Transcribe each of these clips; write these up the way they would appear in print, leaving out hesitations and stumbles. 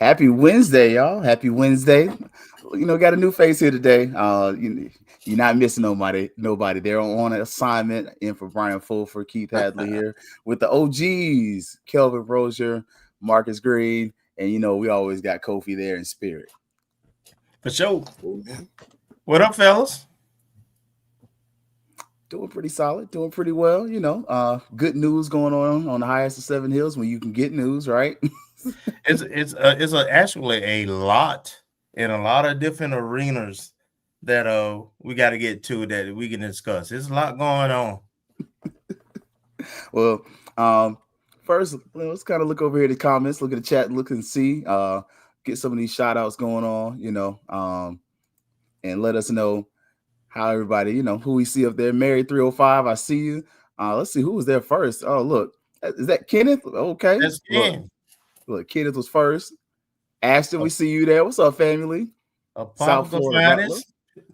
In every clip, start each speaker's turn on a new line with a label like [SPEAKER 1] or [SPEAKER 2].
[SPEAKER 1] Happy Wednesday, y'all. Happy Wednesday. Got a new face here today. You're not missing nobody. They're on an assignment in for Brian Fulford, Keith Hadley here with the OGs, Kelvin Rozier, Marcus Green, and we always got Kofi there in spirit.
[SPEAKER 2] For sure. What up, fellas?
[SPEAKER 1] Doing pretty solid, doing pretty well. Good news going on the highest of Seven Hills when you can get news, right?
[SPEAKER 2] It's actually a lot in a lot of different arenas that we got to get to that we can discuss. There's a lot going on.
[SPEAKER 1] Well, first let's kind of look over here at the comments, look at the chat, look and see, get some of these shout outs going on, and let us know how everybody, who we see up there. Mary 305, I see you. Let's see who was there first. Oh, look, is that Kenneth? Okay,
[SPEAKER 2] that's Ken.
[SPEAKER 1] Look, Kenneth was first. Ashton, we see you there. What's up, family?
[SPEAKER 2] South Florida,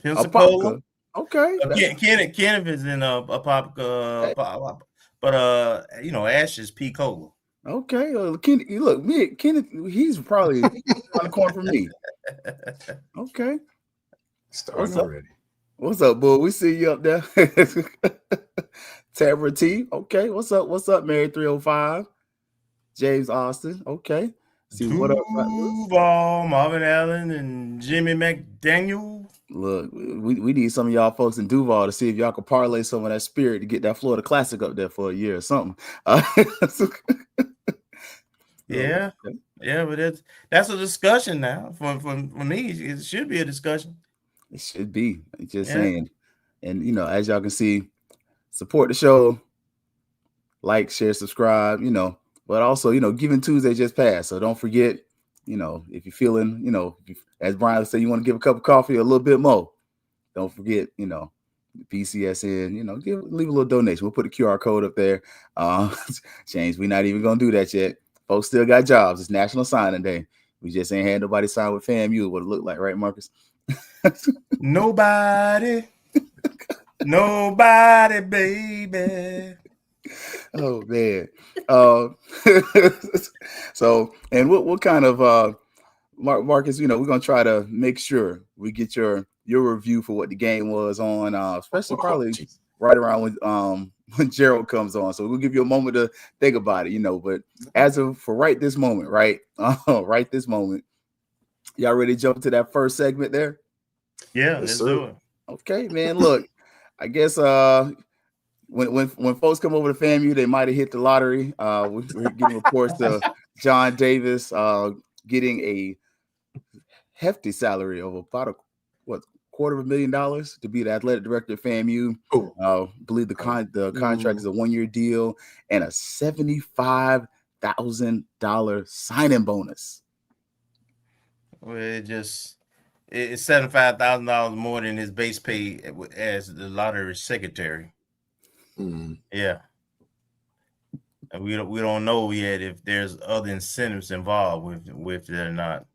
[SPEAKER 2] Pensacola.
[SPEAKER 1] Okay.
[SPEAKER 2] Kenneth is in Apopka, but Ash is Picola.
[SPEAKER 1] Okay, Kenneth, he's probably on the corner from me. Okay,
[SPEAKER 3] starting already.
[SPEAKER 1] What's up, bull? We see you up there. Tabra T. Okay, what's up? What's up, Mary 305? James Austin. Okay.
[SPEAKER 2] See what up? Duval, Marvin Allen, and Jimmy McDaniel.
[SPEAKER 1] Look, we need some of y'all folks in Duval to see if y'all can parlay some of that spirit to get that Florida Classic up there for a year or something.
[SPEAKER 2] Yeah, but that's a discussion now. For me, it should be a discussion.
[SPEAKER 1] It should be. Just saying. And as y'all can see, support the show, like, share, subscribe. But also, Giving Tuesday just passed, so don't forget. If you're feeling, as Brian said, you want to give a cup of coffee a little bit more. Don't forget, BCSN. Leave a little donation. We'll put a QR code up there. James, we're not even gonna do that yet. Folks still got jobs. It's National Signing Day. We just ain't had nobody sign with FAMU. What it looked like, right, Marcus?
[SPEAKER 2] Nobody, baby.
[SPEAKER 1] Oh man. So, and what kind of Marcus? We're gonna try to make sure we get your review for what the game was on, especially probably right around when Gerald comes on. So we'll give you a moment to think about it, But as of for right this moment, right this moment, y'all ready to jump into that first segment there?
[SPEAKER 2] Yeah, let's do it.
[SPEAKER 1] Okay, man. Look, I guess when folks come over to FAMU, they might have hit the lottery. We're getting reports of John Davis getting a hefty salary of about $250,000 to be the athletic director of FAMU. I believe the contract is a 1-year deal and a $75,000 signing bonus.
[SPEAKER 2] Well, it's $75,000 more than his base pay as the lottery secretary. Yeah, and we don't know yet if there's other incentives involved with it or not.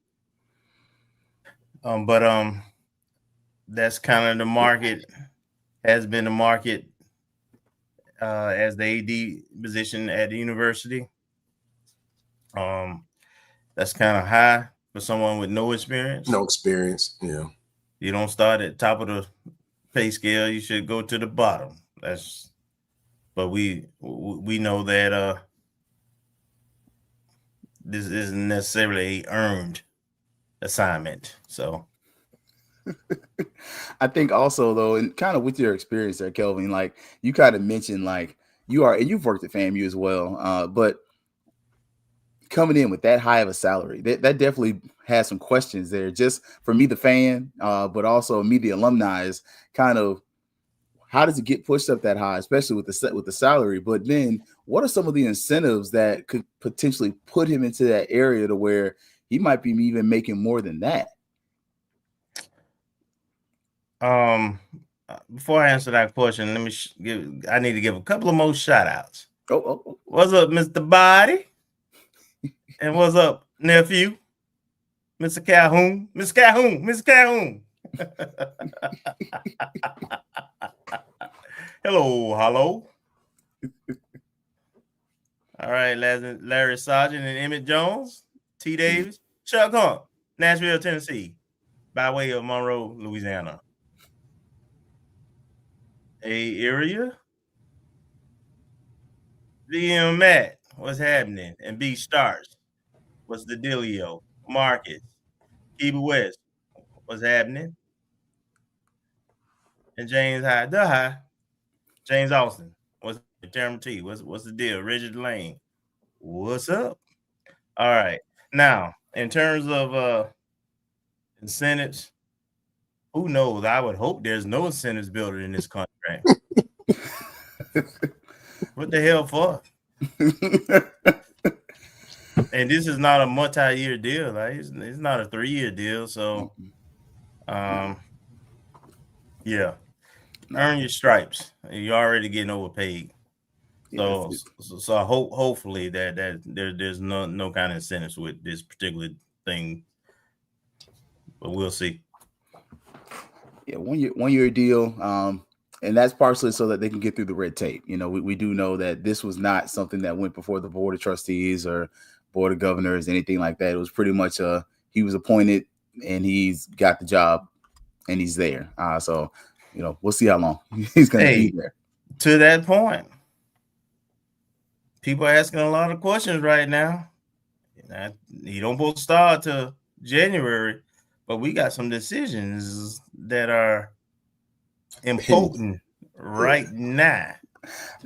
[SPEAKER 2] But that's kind of the market, has been the market as the AD position at the university. That's kind of high for someone with no experience.
[SPEAKER 3] No experience, yeah.
[SPEAKER 2] You don't start at the top of the pay scale. You should go to the bottom. But we know that this isn't necessarily a earned assignment. So
[SPEAKER 1] I think also though, and kind of with your experience there, Kelvin, like you kind of mentioned, like you've worked at FAMU as well, but coming in with that high of a salary, that definitely has some questions there. Just for me, the fan, but also me, the alumni, is kind of, how does it get pushed up that high, especially with the salary? But then, what are some of the incentives that could potentially put him into that area to where he might be even making more than that?
[SPEAKER 2] Before I answer that question, let me I need to give a couple of more shout outs.
[SPEAKER 1] Oh.
[SPEAKER 2] What's up, Mr. Body? And what's up, nephew? Mr. Calhoun. Mr. Calhoun. Hello. All right, Larry Sargent and Emmett Jones, T. Davis, Chuck Hunt, Nashville, Tennessee, by way of Monroe, Louisiana. A area. VM Matt, what's happening? And B Stars, what's the dealio? Marcus, Key West, what's happening? And James High, James Austin, what's Jeremy T? What's the deal? Richard Lane, what's up? All right. Now, in terms of incentives, who knows? I would hope there's no incentives built in this contract. What the hell for? And this is not a multi-year deal. Like it's not a 3-year deal. So, yeah, earn your stripes. You're already getting overpaid. So hopefully that there's no kind of incentives with this particular thing, but we'll see.
[SPEAKER 1] Yeah, 1 year deal. And that's partially so that they can get through the red tape. You know, we do know that this was not something that went before the board of trustees or board of governors, anything like that. It was pretty much he was appointed and he's got the job and he's there. So, you know, we'll see how long he's going to be there.
[SPEAKER 2] To that point, people are asking a lot of questions right now. You don't supposed to start till January, but we got some decisions that are important right now.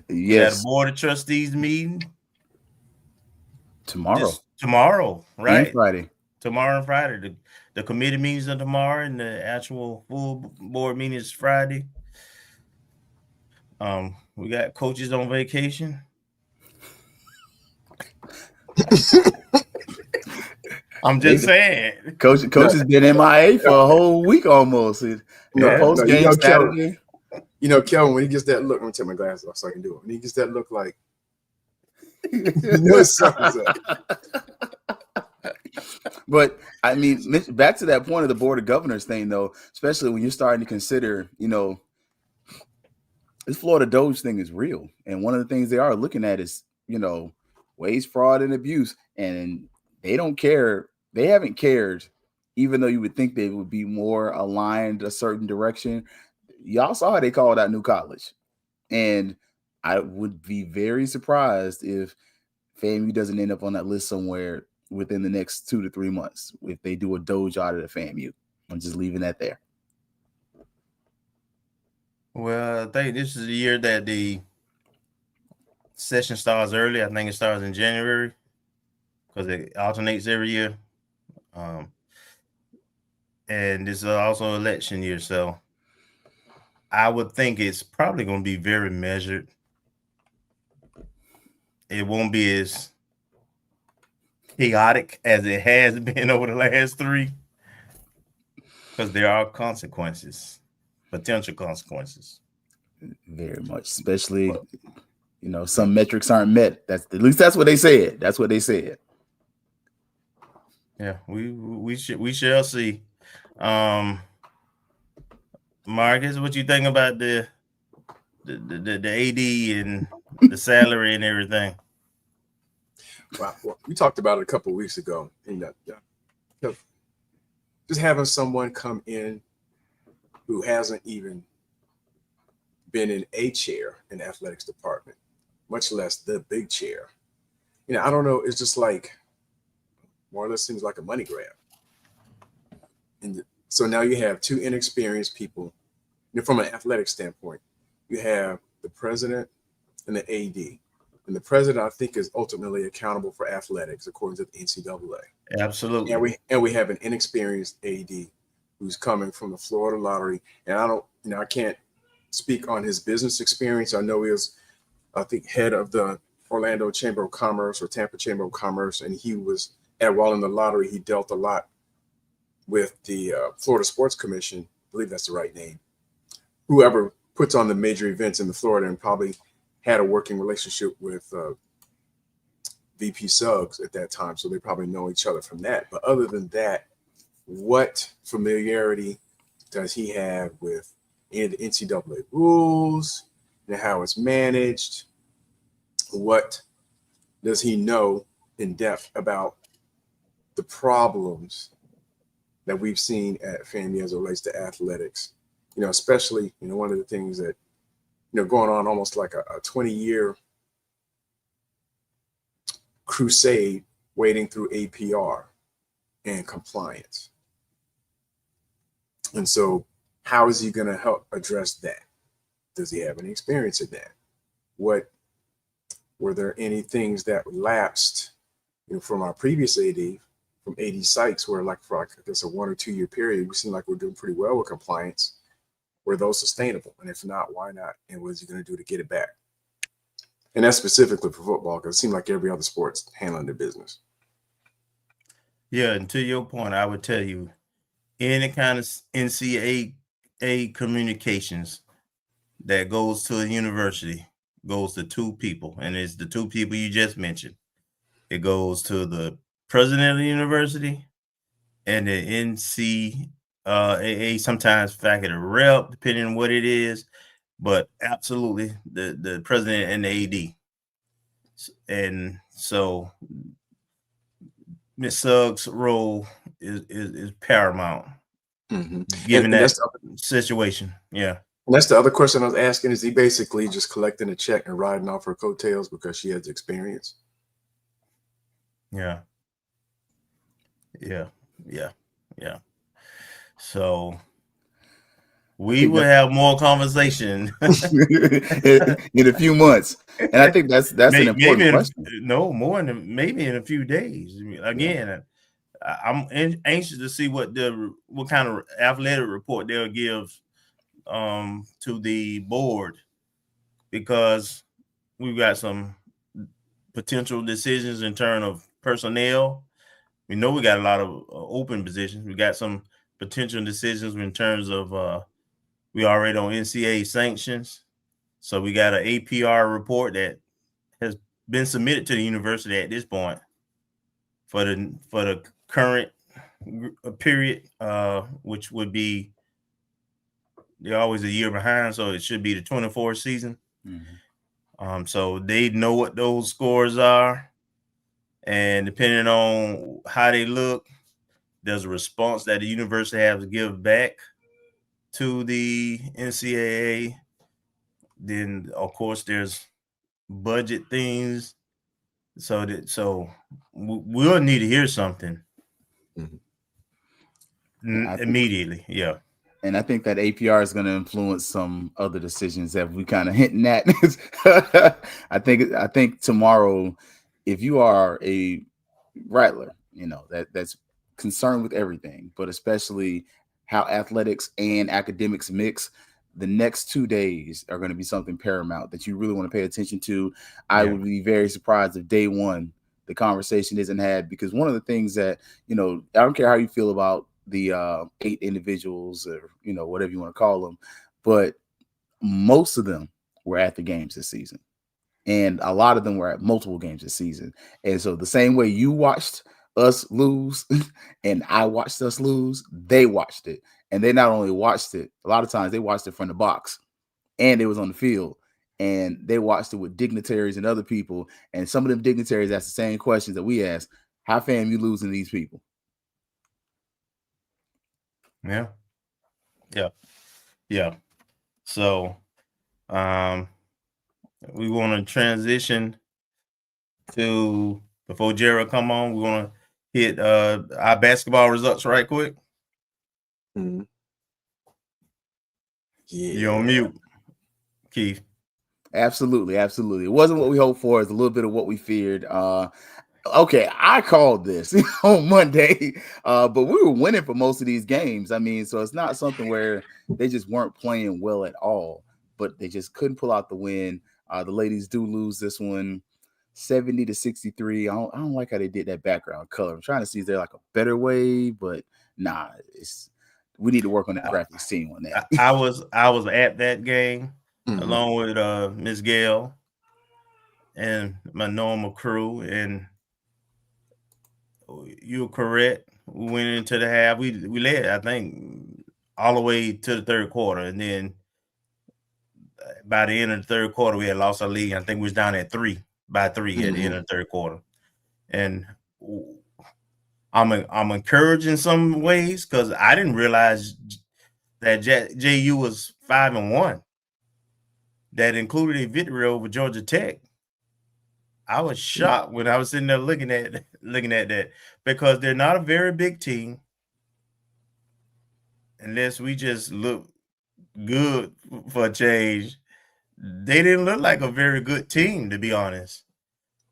[SPEAKER 1] Yes.
[SPEAKER 2] Got a board of trustees meeting
[SPEAKER 1] tomorrow,
[SPEAKER 2] right?
[SPEAKER 1] And Friday.
[SPEAKER 2] Tomorrow and Friday. The committee meetings are tomorrow, and the actual full board meeting is Friday. We got coaches on vacation. I'm just saying.
[SPEAKER 1] Coach has been MIA for a whole week almost. Post game Saturday.
[SPEAKER 3] You know, Kelvin, when he gets that look, I'm gonna take my glasses off so I can do it. When he gets that look like something's up.
[SPEAKER 1] But I mean, back to that point of the board of governors thing, though, especially when you're starting to consider, you know, this Florida Doge thing is real. And one of the things they are looking at is, you know, waste, fraud, and abuse. And they don't care. They haven't cared, even though you would think they would be more aligned a certain direction. Y'all saw how they called out New College. And I would be very surprised if FAMU doesn't end up on that list somewhere within the next 2 to 3 months if they do a Doge audit of FAMU. I'm just leaving that there.
[SPEAKER 2] Well, I think this is the year that the session starts early. I think it starts in January because it alternates every year. And this is also election year, so I would think it's probably going to be very measured. It won't be as chaotic as it has been over the last 3 because there are consequences, potential consequences.
[SPEAKER 1] Very much, especially, you know, some metrics aren't met. At least that's what they said. That's what they said.
[SPEAKER 2] Yeah, we shall see. Marcus, what you think about the AD and the salary and everything?
[SPEAKER 3] Well, we talked about it a couple of weeks ago. And just having someone come in who hasn't even been in a chair in the athletics department, much less the big chair. You know, I don't know. It's just like more or less seems like a money grab. And so now you have 2 inexperienced people. You know, from an athletic standpoint, you have the president and the AD. And the president, I think, is ultimately accountable for athletics, according to the NCAA.
[SPEAKER 2] Absolutely.
[SPEAKER 3] And we have an inexperienced AD who's coming from the Florida lottery. And I can't speak on his business experience. I know he was, I think, head of the Orlando Chamber of Commerce or Tampa Chamber of Commerce. And he was, while in the lottery, he dealt a lot with the Florida Sports Commission. I believe that's the right name. Whoever puts on the major events in the Florida, and probably had a working relationship with VP Suggs at that time. So they probably know each other from that. But other than that, what familiarity does he have with any of the NCAA rules and how it's managed? What does he know in depth about the problems that we've seen at FAMU as it relates to athletics. Especially, one of the things that, going on almost like a 20-year crusade wading through APR and compliance. And so how is he going to help address that? Does he have any experience in that? Were there any things that lapsed, from our previous AD, from AD Sykes, where for I guess a 1 or 2 year period, we seem like we're doing pretty well with compliance? Were those sustainable? And if not, why not? And what is he going to do to get it back? And that's specifically for football, because it seemed like every other sport's handling their business.
[SPEAKER 2] Yeah, and to your point, I would tell you, any kind of NCAA communications that goes to a university goes to two people, and it's the two people you just mentioned. It goes to the president of the university and the NCAA, sometimes faculty rep, depending on what it is, but absolutely the president and the AD. And so Ms. Suggs' role is paramount, given that situation. Yeah.
[SPEAKER 3] And that's the other question I was asking, is he basically just collecting a check and riding off her coattails because she has experience?
[SPEAKER 2] Yeah. So we will have more conversation
[SPEAKER 1] in a few months. And I think that's an important question.
[SPEAKER 2] Maybe in a few days. Again, I'm anxious to see what kind of athletic report they'll give to the board, because we've got some potential decisions in terms of personnel. We know we got a lot of open positions. We got some potential decisions in terms of we already on NCAA sanctions. So we got an APR report that has been submitted to the university at this point for the current period, which would be, they're always a year behind, so it should be the 24 season.
[SPEAKER 1] Mm-hmm.
[SPEAKER 2] So they know what those scores are, and depending on how they look, there's a response that the university has to give back to the NCAA. Then, of course, there's budget things. So we'll need to hear something immediately. Yeah.
[SPEAKER 1] And I think that APR is going to influence some other decisions that we kind of hinting at. I think tomorrow, if you are a Rattler, that's concerned with everything, but especially how athletics and academics mix, the next 2 days are going to be something paramount that you really want to pay attention to. I would be very surprised if day one the conversation isn't had, because one of the things that, I don't care how you feel about the 8 individuals, or whatever you want to call them, but most of them were at the games this season, and a lot of them were at multiple games this season. And so the same way you watched us lose and I watched us lose, they watched it. And they not only watched it, a lot of times they watched it from the box, and it was on the field, and they watched it with dignitaries and other people. And some of them dignitaries asked the same questions that we asked: how FAMU losing these people?
[SPEAKER 2] Yeah. So we want to transition to, before Jared come on, we want to hit our basketball results right quick.
[SPEAKER 3] Mm-hmm. Yeah.
[SPEAKER 2] You're on mute, Keith.
[SPEAKER 1] Absolutely. It wasn't what we hoped for. It's a little bit of what we feared. Okay, I called this on Monday, but we were winning for most of these games. I mean, so it's not something where they just weren't playing well at all, but they just couldn't pull out the win. The ladies do lose this one 70-63. I don't like how they did that background color. I'm trying to see if there's like a better way, but nah, we need to work on that graphics team on that.
[SPEAKER 2] I was at that game along with Ms. Gail and my normal crew, and you're correct. We went into the half. We led, I think, all the way to the third quarter, and then by the end of the third quarter, we had lost our lead. I think we was down at 3 at the end of the third quarter. And I'm encouraged in some ways because I didn't realize that JU was 5-1. That included a victory over Georgia Tech. I was shocked when I was sitting there looking at that because they're not a very big team unless we just look good for a change. They didn't look like a very good team, to be honest.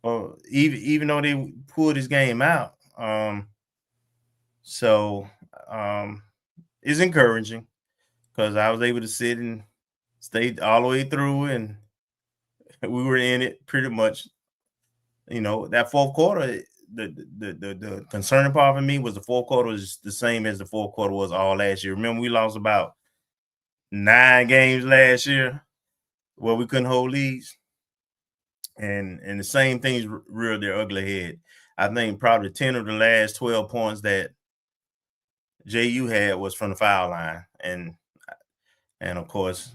[SPEAKER 2] Or even though they pulled this game out. So it's encouraging because I was able to sit and stay all the way through, and we were in it pretty much. That fourth quarter, the concerning part for me was the fourth quarter was the same as the fourth quarter was all last year. Remember, we lost about 9 games last year where we couldn't hold leads, and the same things reared their ugly head. I think probably 10 of the last 12 points that JU had was from the foul line, and of course,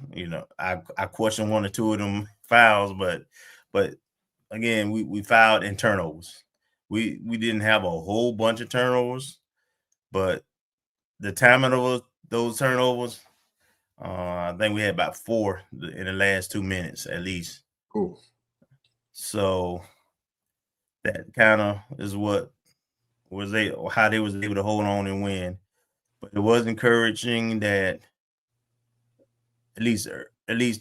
[SPEAKER 2] I question 1 or 2 of them fouls, but again, we fouled in turnovers. We didn't have a whole bunch of turnovers, but the timing of those turnovers, I think we had about 4 in the last 2 minutes at least.
[SPEAKER 3] Cool.
[SPEAKER 2] So that kind of is what how they was able to hold on and win. But it was encouraging that at least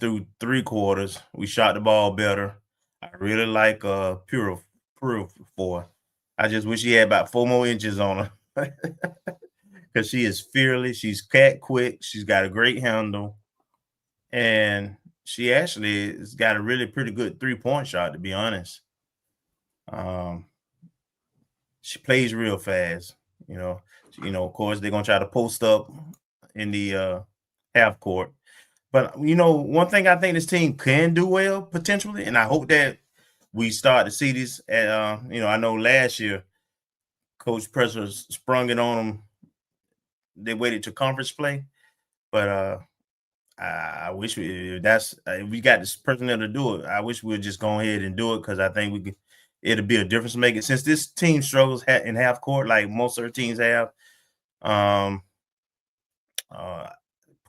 [SPEAKER 2] through 3 quarters, we shot the ball better. I really like Pure 4. I just wish she had about 4 more inches on her because she is fearless. She's cat quick. She's got a great handle, and she actually has got a really pretty good 3-point shot, to be honest. She plays real fast. Of course, they're gonna try to post up in the half court. But one thing I think this team can do well potentially, and I hope that we start to see this. I know last year Coach Presser sprung it on them. They waited to conference play, but I wish we got this personnel to do it. I wish we'd just go ahead and do it because I think it'll be a difference maker. Since this team struggles in half court like most other teams have.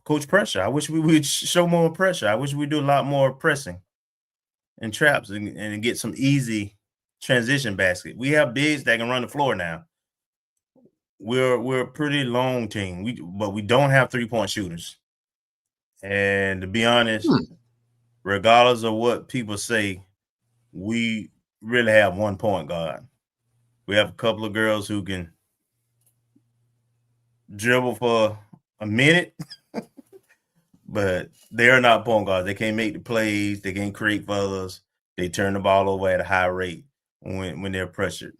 [SPEAKER 2] Coach Pressure, I wish we would show more pressure. I wish we'd do a lot more pressing and traps and get some easy transition basket. We have bigs that can run the floor now. We're a pretty long team, but we don't have 3-point shooters. And to be honest, regardless of what people say, we really have 1 point guard. We have a couple of girls who can dribble for a minute, but they're not point guards. They can't make the plays. They can't create for others. They turn the ball over at a high rate when they're pressured.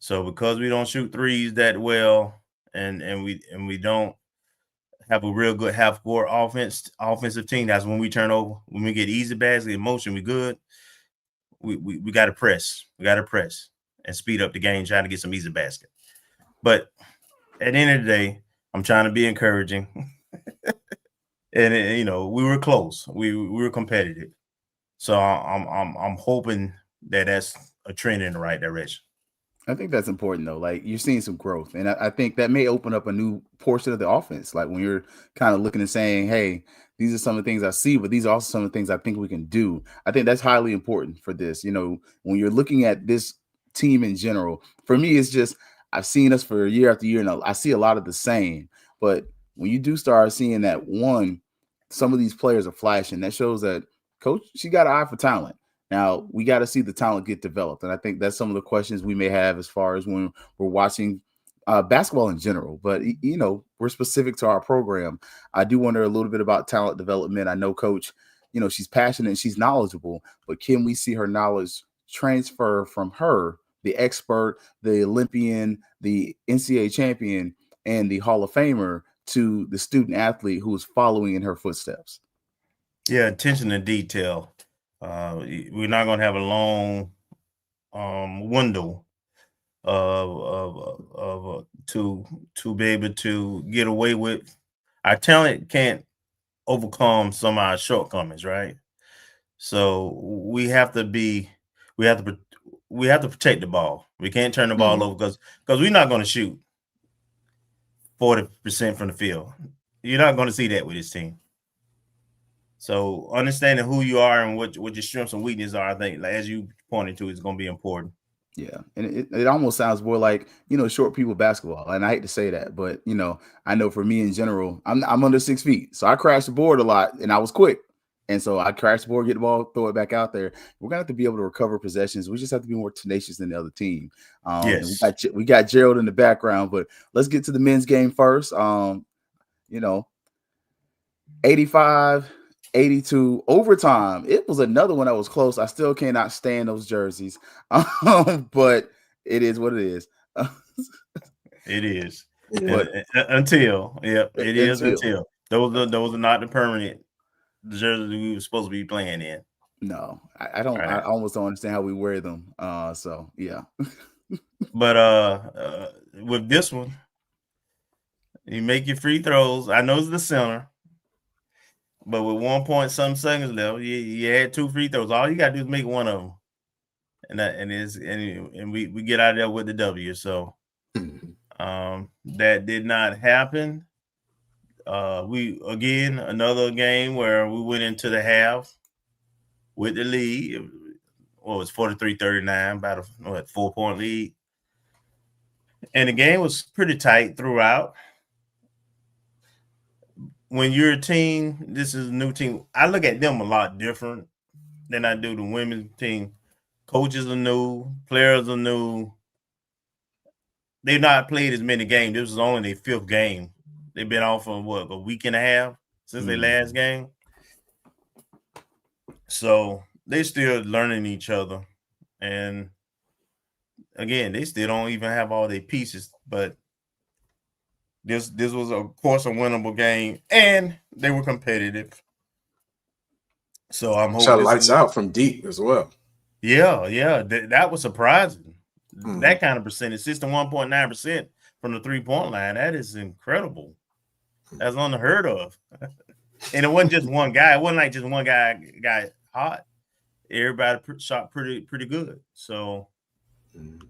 [SPEAKER 2] So because we don't shoot threes that well, and we don't have a real good half-court offensive team, that's when we turn over. When we get easy basket in motion, we good. We got to press. We got to press and speed up the game, trying to get some easy basket. But at the end of the day, I'm trying to be encouraging. And we were close. We were competitive. So I'm hoping that that's a trend in the right direction.
[SPEAKER 1] I think that's important though. Like you're seeing some growth, and I think that may open up a new portion of the offense. Like when you're kind of looking and saying, "Hey, these are some of the things I see, but these are also some of the things I think we can do." I think that's highly important for this. When you're looking at this team in general, for me, it's just I've seen us for year after year, and I see a lot of the same. But when you do start seeing that some of these players are flashing, that shows that coach, she got an eye for talent. Now we got to see the talent get developed, and I think that's some of the questions we may have as far as when we're watching basketball in general. But we're specific to our program. I do wonder a little bit about talent development. I know Coach, she's passionate and she's knowledgeable, but can we see her knowledge transfer from her, the expert, the Olympian, the NCAA champion, and the Hall of Famer, to the student athlete who is following in her footsteps?
[SPEAKER 2] Yeah, attention to detail. We're not going to have a long window to be able to get away with. Our talent can't overcome some of our shortcomings, right? So we have to we have to protect the ball. We can't turn the ball over because we're not going to shoot 40% from the field. You're not going to see that with this team. So understanding who you are and what your strengths and weaknesses are, I think, like, as you pointed to, is going to be important.
[SPEAKER 1] Yeah, and it almost sounds more like, short people basketball. And I hate to say that, but I know for me in general, I'm under 6 feet, so I crash the board a lot, and I was quick, and so I crash the board, get the ball, throw it back out there. We're gonna have to be able to recover possessions. We just have to be more tenacious than the other team.
[SPEAKER 2] Yes,
[SPEAKER 1] and we got Gerald in the background, but let's get to the men's game first. 85-82 overtime. It was another one that was close. I still cannot stand those jerseys, but it is what it is.
[SPEAKER 2] it is.
[SPEAKER 3] Yeah.
[SPEAKER 2] Until those are not the permanent jerseys we were supposed to be playing in.
[SPEAKER 1] No, I don't. Right. I almost don't understand how we wear them. So yeah.
[SPEAKER 2] But with this one, you make your free throws. I know it's the center, but with 1 point some seconds left, you had 2 free throws. All you gotta do is make one of them, and we get out of there with the W. So that did not happen. Another game where we went into the half with the lead. It was 43-39, about a 4-point lead. And the game was pretty tight throughout. When you're a team, this is a new team. I look at them a lot different than I do the women's team. Coaches are new, players are new. They've not played as many games. This was only their 5th game. They've been off for a week and a half since their last game. So they're still learning each other. And again, they still don't even have all their pieces. But this was, of course, a winnable game. And they were competitive. So I'm hoping.
[SPEAKER 3] Shot lights out from deep as well.
[SPEAKER 2] Yeah. That was surprising. That kind of percentage, 61.9% from the 3-point line. That is incredible. That's unheard of. And it wasn't just one guy. It wasn't like just one guy got hot. Everybody shot pretty good. So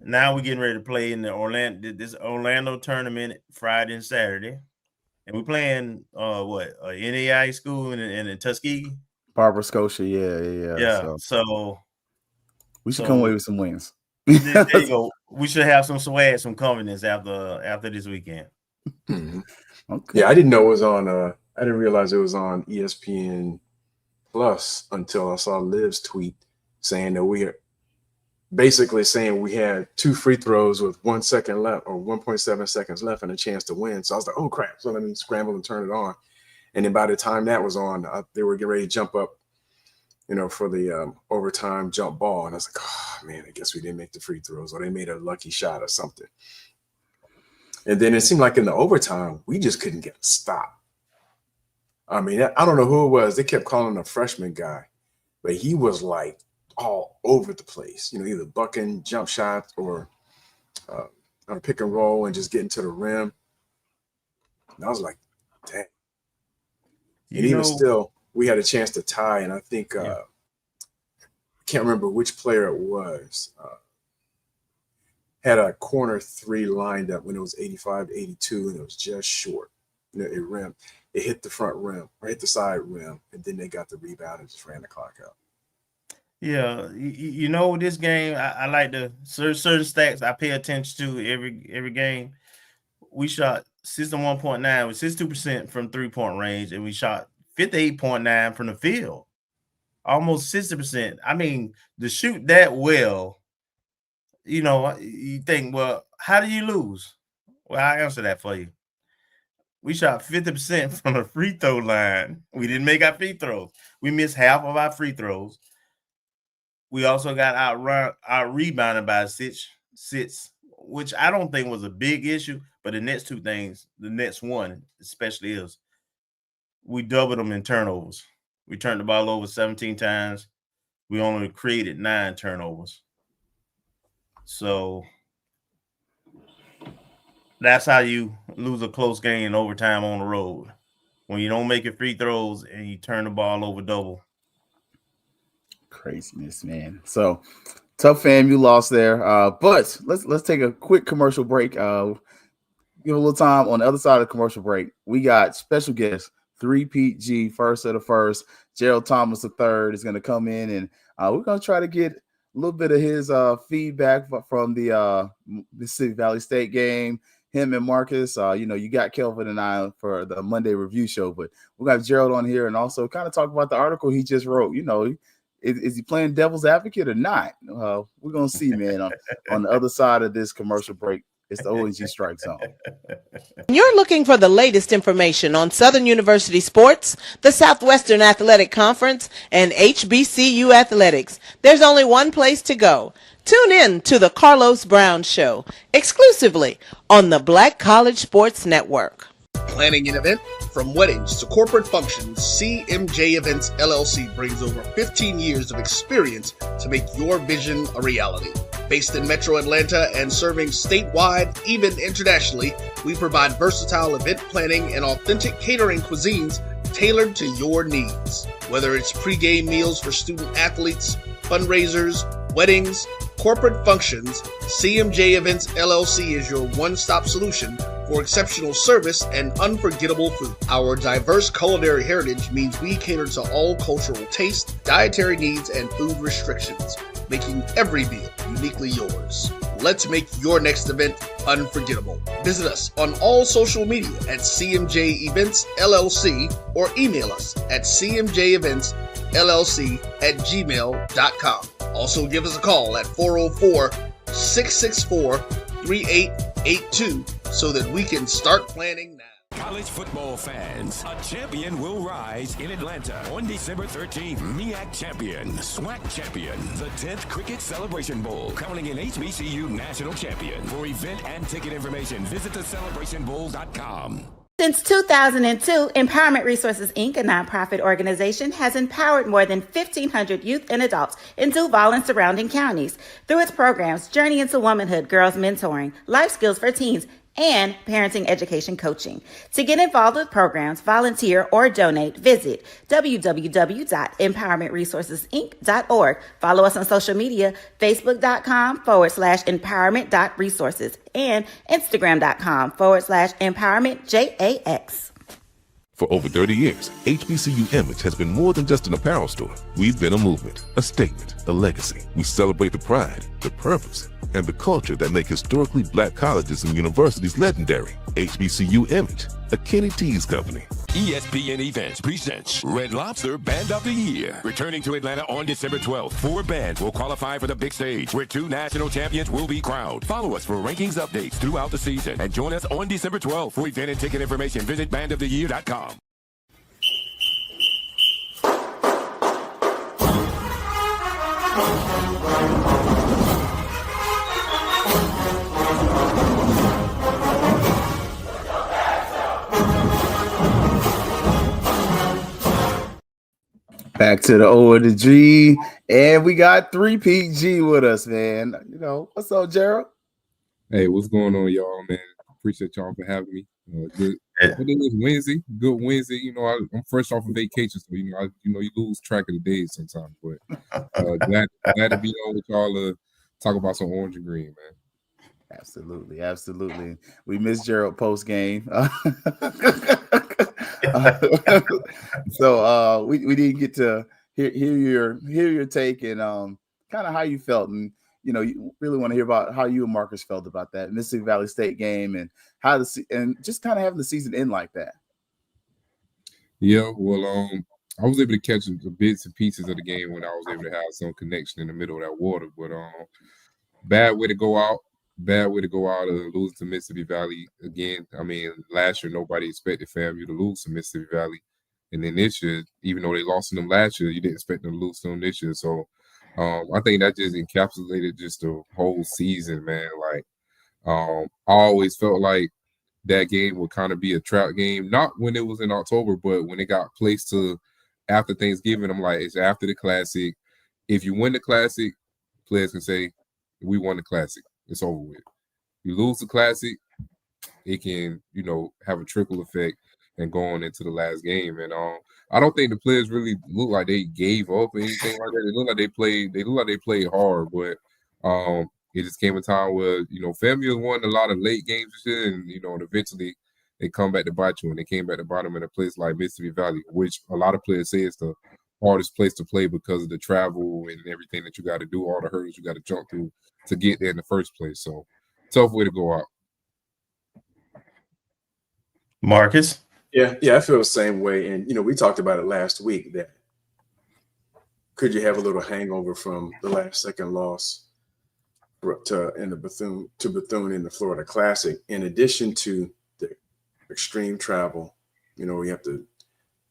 [SPEAKER 2] now we're getting ready to play in this Orlando tournament Friday and Saturday. And we're playing NAIA school in Tuskegee?
[SPEAKER 1] Barbara Scotia, yeah.
[SPEAKER 2] Yeah. So
[SPEAKER 1] we should come away with some wins.
[SPEAKER 2] There you go. We should have some swag, some confidence after this weekend.
[SPEAKER 1] Okay.
[SPEAKER 3] Yeah, I didn't know it was on. I didn't realize it was on ESPN Plus until I saw Liv's tweet saying that we had 2 free throws with 1 second left or 1.7 seconds left and a chance to win. So I was like, oh crap! So let me scramble and turn it on. And then by the time that was on, they were getting ready to jump up, for the overtime jump ball. And I was like, oh, man, I guess we didn't make the free throws, or they made a lucky shot or something. And then it seemed like in the overtime, we just couldn't get a stop. I mean, I don't know who it was. They kept calling a freshman guy, but he was like all over the place, either bucking jump shots or on a pick and roll and just getting to the rim. And I was like, dang. And even still, we had a chance to tie, and I think I can't remember which player it was. Had a corner 3 lined up when it was 85-82, and it was just short. It hit the front rim or hit the side rim, and then they got the rebound and just ran the clock out.
[SPEAKER 2] Yeah, this game, I like the certain stats I pay attention to every game. We shot 61.9 with 62% from 3-point range, and we shot 58.9 from the field, almost 60%. I mean, to shoot that well, you think, well, how do you lose? Well, I'll answer that for you. We shot 50% from the free throw line. We didn't make our free throws. We missed half of our free throws. We also got out rebounded by six, which I don't think was a big issue. But the next 2 things, the next one especially is we doubled them in turnovers. We turned the ball over 17 times. We only created 9 turnovers. So that's how you lose a close game in overtime on the road, when you don't make your free throws and you turn the ball over double.
[SPEAKER 1] Craziness, man. So Tough FAMU loss there. But let's take a quick commercial break. Give a little time on the other side of the commercial break. We got special guest 3-Pete G, first of the first. Gerald Thomas III is going to come in, and we're going to try to get a little bit of his feedback from the Mississippi Valley State game. Him and Marcus, you got Kelvin and I for the Monday review show, but we got Gerald on here and also kind of talk about the article he just wrote. Is he playing devil's advocate or not? We're going to see, man, on the other side of this commercial break. It's the ONG Strike Zone.
[SPEAKER 4] You're looking for the latest information on Southern University sports, the Southwestern Athletic Conference, and HBCU athletics. There's only one place to go. Tune in to the Carlos Brown Show, exclusively on the Black College Sports Network.
[SPEAKER 5] Planning an event? From weddings to corporate functions, CMJ Events LLC brings over 15 years of experience to make your vision a reality. Based in Metro Atlanta and serving statewide, even internationally, we provide versatile event planning and authentic catering cuisines tailored to your needs. Whether it's pre-game meals for student athletes, fundraisers, weddings, corporate functions, CMJ Events LLC is your one-stop solution for exceptional service and unforgettable food. Our diverse culinary heritage means we cater to all cultural tastes, dietary needs, and food restrictions, making every meal uniquely yours. Let's make your next event unforgettable. Visit us on all social media at CMJ Events LLC or email us at cmjeventsllc@gmail.com. Also give us a call at 404-664-3882 so that we can start planning now.
[SPEAKER 6] College football fans, a champion will rise in Atlanta on December 13th. MEAC champion, SWAC champion, the 10th Cricket Celebration Bowl, crowning an HBCU national champion. For event and ticket information, visit thecelebrationbowl.com.
[SPEAKER 7] Since 2002, Empowerment Resources, Inc., a nonprofit organization, has empowered more than 1,500 youth and adults in Duval and surrounding counties. Through its programs, Journey into Womanhood, Girls Mentoring, Life Skills for Teens, and parenting education coaching. To get involved with programs, volunteer, or donate, visit www.empowermentresourcesinc.org. Follow us on social media, facebook.com/empowerment.resources and instagram.com/empowermentJAX.
[SPEAKER 8] For over 30 years, HBCU Image has been more than just an apparel store. We've been a movement, a statement, a legacy. We celebrate the pride, the purpose, and the culture that make historically black colleges and universities legendary. HBCU Image, a Kenny T's company.
[SPEAKER 6] ESPN Events presents Red Lobster Band of the Year. Returning to Atlanta on December 12th, 4 bands will qualify for the big stage, where 2 national champions will be crowned. Follow us for rankings updates throughout the season, and join us on December 12th. For event and ticket information, visit bandoftheyear.com.
[SPEAKER 1] Back to the O and the G, and we got 3-Pete G with us, man. What's up, Gerald?
[SPEAKER 9] Hey, what's going on, y'all, man? Appreciate y'all for having me. Good. I think it's Wednesday. Good Wednesday. I'm fresh off of vacation, so you lose track of the days sometimes. But glad to be on with y'all to talk about some orange and green, man.
[SPEAKER 1] Absolutely. We missed Gerald post game. So we didn't get to hear your take and kind of how you felt, and you really want to hear about how you and Marcus felt about that Mississippi Valley State game and and just kind of having the season end like that.
[SPEAKER 9] Yeah, well, I was able to catch the bits and pieces of the game when I was able to have some connection in the middle of that water, but bad way to go out and lose to Mississippi Valley again. I mean, last year nobody expected FAMU to lose to Mississippi Valley, and then this year, even though they lost to them last year, you didn't expect them to lose to them this year. So I think that just encapsulated just the whole season, man. Like I always felt like that game would kind of be a trap game, not when it was in October, but when it got placed to after Thanksgiving. I'm like, it's after the Classic. If you win the Classic, players can say, we won the Classic. It's over with. You lose the Classic, it can, have a trickle effect and going into the last game. And I don't think the players really look like they gave up or anything like that. They look like they played hard, but It just came a time where, FAMU has won a lot of late games and shit, and, and eventually they come back to bite you, and they came back to bottom in a place like Mississippi Valley, which a lot of players say is the hardest place to play because of the travel and everything that you got to do, all the hurdles you got to jump through to get there in the first place. So, tough way to go out.
[SPEAKER 2] Marcus?
[SPEAKER 3] Yeah, I feel the same way. And, we talked about it last week that could you have a little hangover from the last second loss to Bethune in the Florida Classic, in addition to the extreme travel. We have to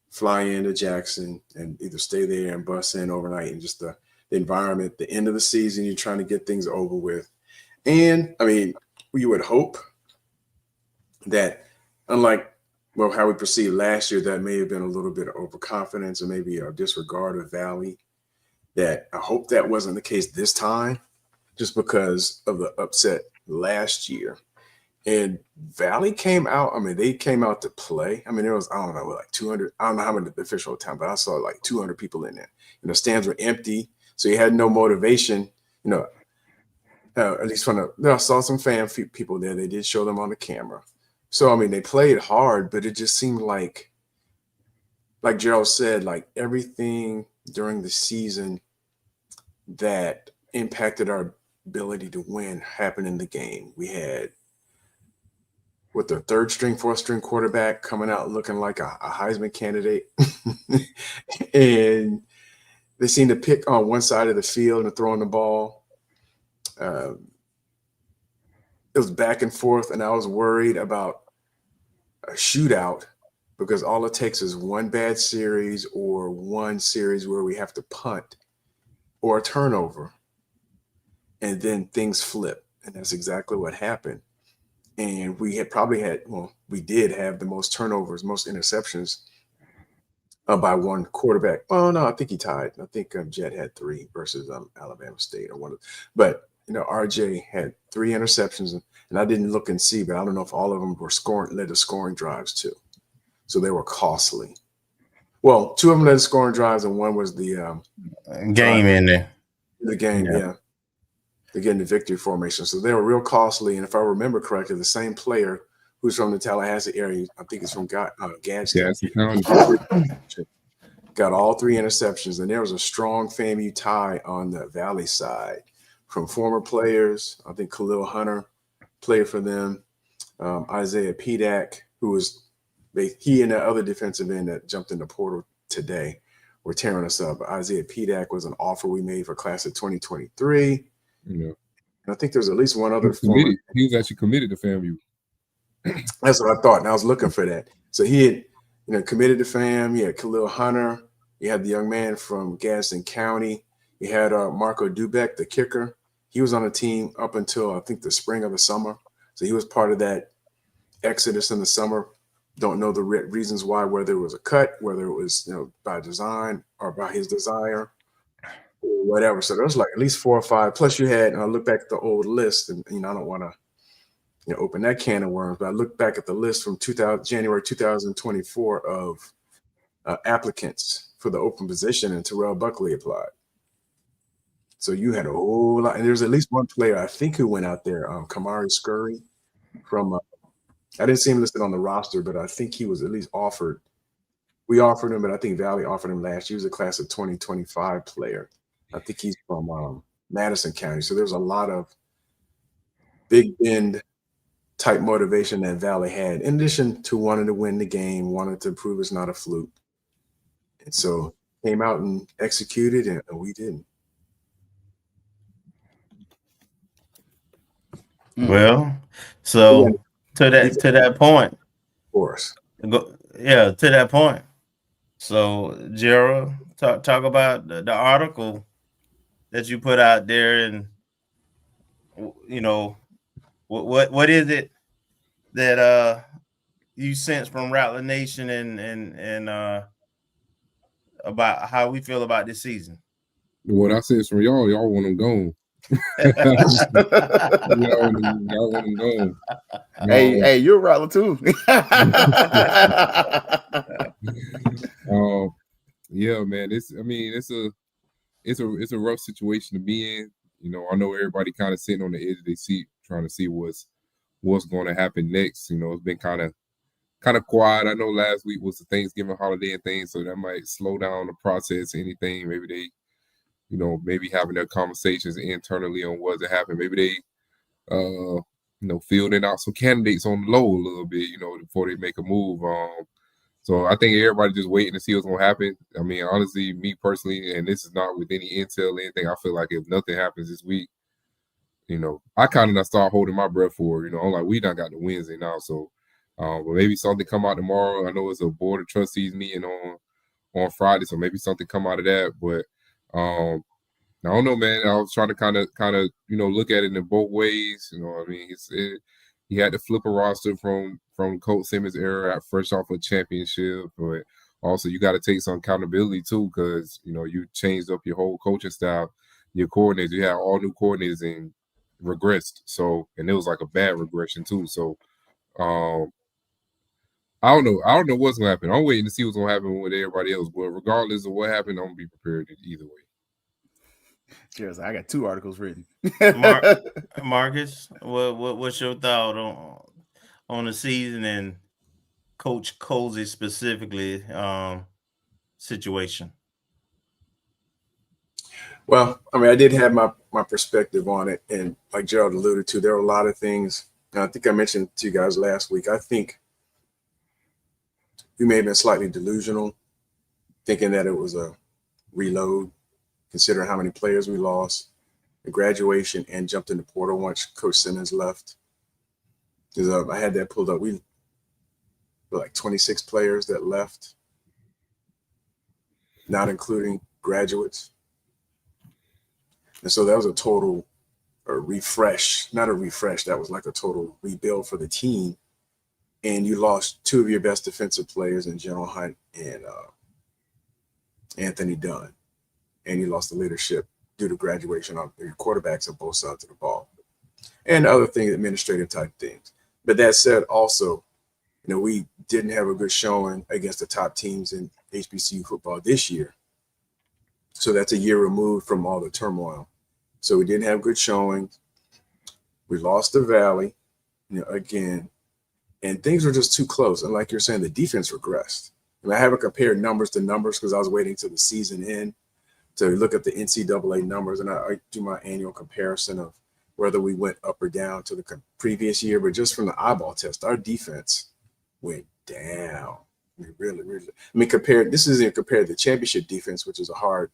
[SPEAKER 3] fly into Jackson and either stay there and bus in overnight, and just the environment, the end of the season, you're trying to get things over with. And I mean, you would hope that, unlike how we perceived last year, that may have been a little bit of overconfidence or maybe a disregard of Valley, that I hope that wasn't the case this time, just because of the upset last year. And Valley came out. I mean, they came out to play. I mean, there was, I don't know, like 200. I don't know how many the official time, but I saw like 200 people in there. And the stands were empty, so you had no motivation. At least I saw some fan people there. They did show them on the camera. So I mean, they played hard, but it just seemed like Gerald said, like everything during the season that impacted our ability to win happened in the game. We had with the third string, fourth string quarterback coming out looking like a Heisman candidate. And they seemed to pick on one side of the field and throwing the ball. It was back and forth, and I was worried about a shootout because all it takes is one bad series or one series where we have to punt or a turnover, and then things flip. And that's exactly what happened. And we did have the most turnovers, most interceptions by one quarterback. Oh, no, I think he tied. I think Jet had 3 versus Alabama State or one. But, RJ had 3 interceptions, and I didn't look and see, but I don't know if all of them led to scoring drives too. So they were costly. Well, 2 of them led to scoring drives, and one was the
[SPEAKER 2] game in there.
[SPEAKER 3] The game, yeah. They're getting the victory formation. So they were real costly. And if I remember correctly, the same player who's from the Tallahassee area, I think it's from Gadsden, got all 3 interceptions. And there was a strong FAMU tie on the Valley side from former players. I think Khalil Hunter played for them. Isaiah Pedak, he and that other defensive end that jumped in the portal today were tearing us up. Isaiah Pedak was an offer we made for class of 2023.
[SPEAKER 9] Yeah.
[SPEAKER 3] And I think there's at least one other.
[SPEAKER 9] He was actually committed to FAMU.
[SPEAKER 3] That's what I thought, and I was looking for that. So he had, committed to FAM. You had Khalil Hunter. You had the young man from Gadsden County. You had Marco Dubeck, the kicker. He was on the team up until I think the spring of the summer. So he was part of that exodus in the summer. Don't know the reasons why, whether it was a cut, whether it was by design or by his desire, or whatever. So there was like at least 4 or 5. Plus you had, and I look back at the old list, and I don't want to open that can of worms, but I look back at the list from January 2024 of applicants for the open position, and Terrell Buckley applied. So you had a whole lot, and there's at least one player I think who went out there, Kamari Scurry from. I didn't see him listed on the roster, but I think he was at least offered. We offered him, but I think Valley offered him last year. He was a class of 2025 player. I think he's from Madison County. So there's a lot of Big Bend type motivation that Valley had, in addition to wanting to win the game, wanted to prove it's not a fluke. And so came out and executed, and we didn't.
[SPEAKER 2] Well, so to that point,
[SPEAKER 3] of course,
[SPEAKER 2] to that point. So, Gerald, talk about the article that you put out there, and what is it that you sense from Rattler Nation and about how we feel about this season?
[SPEAKER 9] What I sense from y'all want them gone. Y'all want them gone.
[SPEAKER 1] Hey, you're a Rattler too.
[SPEAKER 9] Yeah, man. It's a rough situation to be in. I know everybody kind of sitting on the edge of their seat trying to see what's going to happen next. It's been kind of quiet. I know last week was the Thanksgiving holiday and things, so that might slow down the process. Anything, maybe they, maybe having their conversations internally on what's happened. Maybe they, fielding out some candidates on the low a little bit, before they make a move. So I think everybody just waiting to see what's gonna happen. I mean, honestly, me personally, and this is not with any intel or anything, I feel like if nothing happens this week, I kind of start holding my breath for it. I'm like, we done got the Wednesday now, so but maybe something come out tomorrow. I know it's a board of trustees meeting on Friday, so maybe something come out of that. But I don't know, man. I was trying to kind of look at it in both ways. I mean, he had to flip a roster from Coach Simmons' era fresh off a championship, but also you got to take some accountability too, because you changed up your whole coaching style, your coordinators. You had all new coordinators and regressed. So, and it was like a bad regression too. So, I don't know what's gonna happen. I'm waiting to see what's gonna happen with everybody else. But regardless of what happened, I'm gonna be prepared either way.
[SPEAKER 1] Cheers. I got 2 articles written.
[SPEAKER 2] Marcus, what's your thought on the season and Coach Cozy specifically situation?
[SPEAKER 3] Well, I mean, I did have my perspective on it, and like Gerald alluded to, there were a lot of things. And I think I mentioned to you guys last week. I think we may have been slightly delusional, thinking that it was a reload, considering how many players we lost, the graduation, and jumped in the portal once Coach Simmons left. Because I had that pulled up. We were like 26 players that left, not including graduates. And so that was a total refresh, not a refresh. That was like a total rebuild for the team. And you lost 2 of your best defensive players in General Hunt and Anthony Dunn. And you lost the leadership due to graduation of your quarterbacks on both sides of the ball. And other things, administrative type things. But that said, also, we didn't have a good showing against the top teams in HBCU football this year. So that's a year removed from all the turmoil. So we didn't have good showings. We lost the Valley, again, and things were just too close. And like you're saying, the defense regressed. And I haven't compared numbers to numbers because I was waiting till the season end to look at the NCAA numbers, and I do my annual comparison of whether we went up or down to the previous year. But just from the eyeball test, our defense went down. I mean, really. I mean, this isn't compared to the championship defense, which is a hard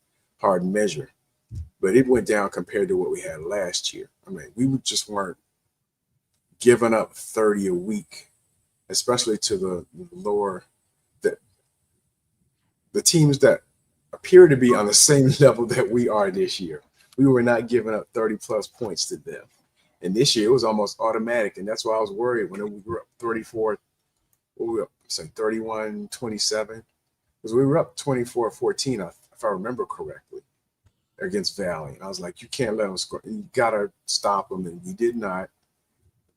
[SPEAKER 3] measure, but it went down compared to what we had last year. I mean, we just weren't giving up 30 a week, especially to the lower, the teams that appear to be on the same level that we are this year. We were not giving up 30 plus points to them. And this year it was almost automatic. And that's why I was worried when we were up 34, what were we up, say 31-27? Because we were up 24-14, if I remember correctly, against Valley. And I was like, you can't let them score. You got to stop them. And we did not.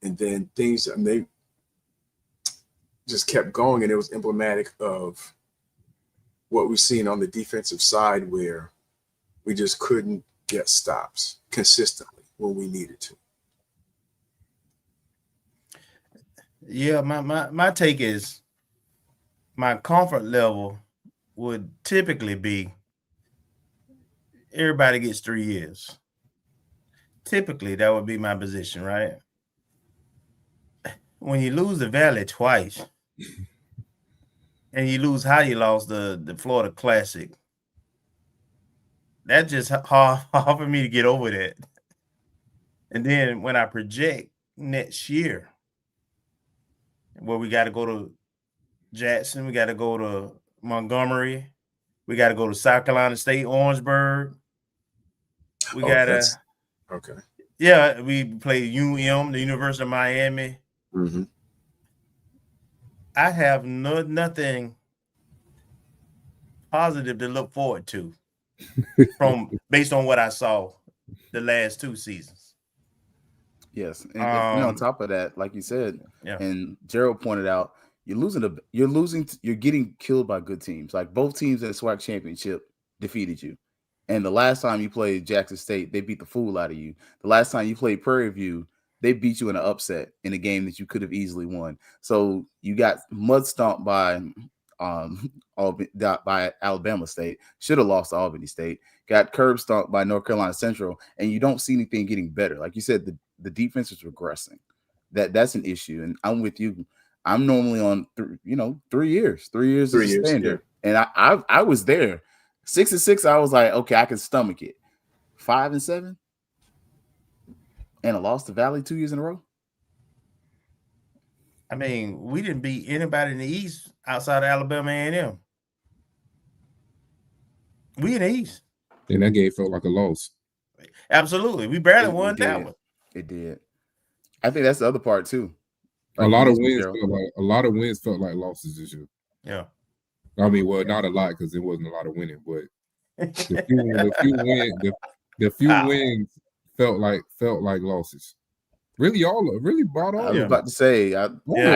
[SPEAKER 3] And then they just kept going. And it was emblematic of what we've seen on the defensive side, where we just couldn't get stops consistently when we needed to.
[SPEAKER 2] Yeah, my take is my comfort level would typically be everybody gets 3 years. Typically, that would be my position, right? When you lose the Valley twice, and you lose how you lost the Florida Classic, that's just hard for me to get over that. And then when I project next year, where we got to go to Jackson, we got to go to Montgomery, we got to go to South Carolina State, Orangeburg. We got to –
[SPEAKER 3] okay.
[SPEAKER 2] Yeah, we play UM, the University of Miami.
[SPEAKER 3] Mm-hmm.
[SPEAKER 2] I have nothing positive to look forward to based on what I saw the last 2 seasons.
[SPEAKER 1] Yes, and on top of that, like you said, and Gerald pointed out, you're getting killed by good teams. Like both teams in the SWAC championship defeated you, And the last time you played Jackson State, they beat the fool out of you. The last time you played Prairie View, they beat you in an upset in a game that you could have easily won. So you got mud stomped by Alabama State. Should have lost to Albany State. Got curb stomped by North Carolina Central, and you don't see anything getting better. Like you said, the defense is regressing. That's an issue, and I'm with you. I'm normally on 3 years. 3 years is a standard, and I was there. 6-6, I was like, okay, I can stomach it. 5-7, and I lost to Valley 2 years in a row.
[SPEAKER 2] I mean, we didn't beat anybody in the East outside of Alabama A&M. We in the East.
[SPEAKER 9] And that game felt like a loss.
[SPEAKER 2] Absolutely. We barely won that one.
[SPEAKER 1] It did. I think that's the other part too.
[SPEAKER 9] Like a lot of wins felt like losses this year.
[SPEAKER 2] Yeah.
[SPEAKER 9] I mean, well, not a lot because there wasn't a lot of winning, but the few wins felt like losses. Really brought on.
[SPEAKER 1] I was about to say, I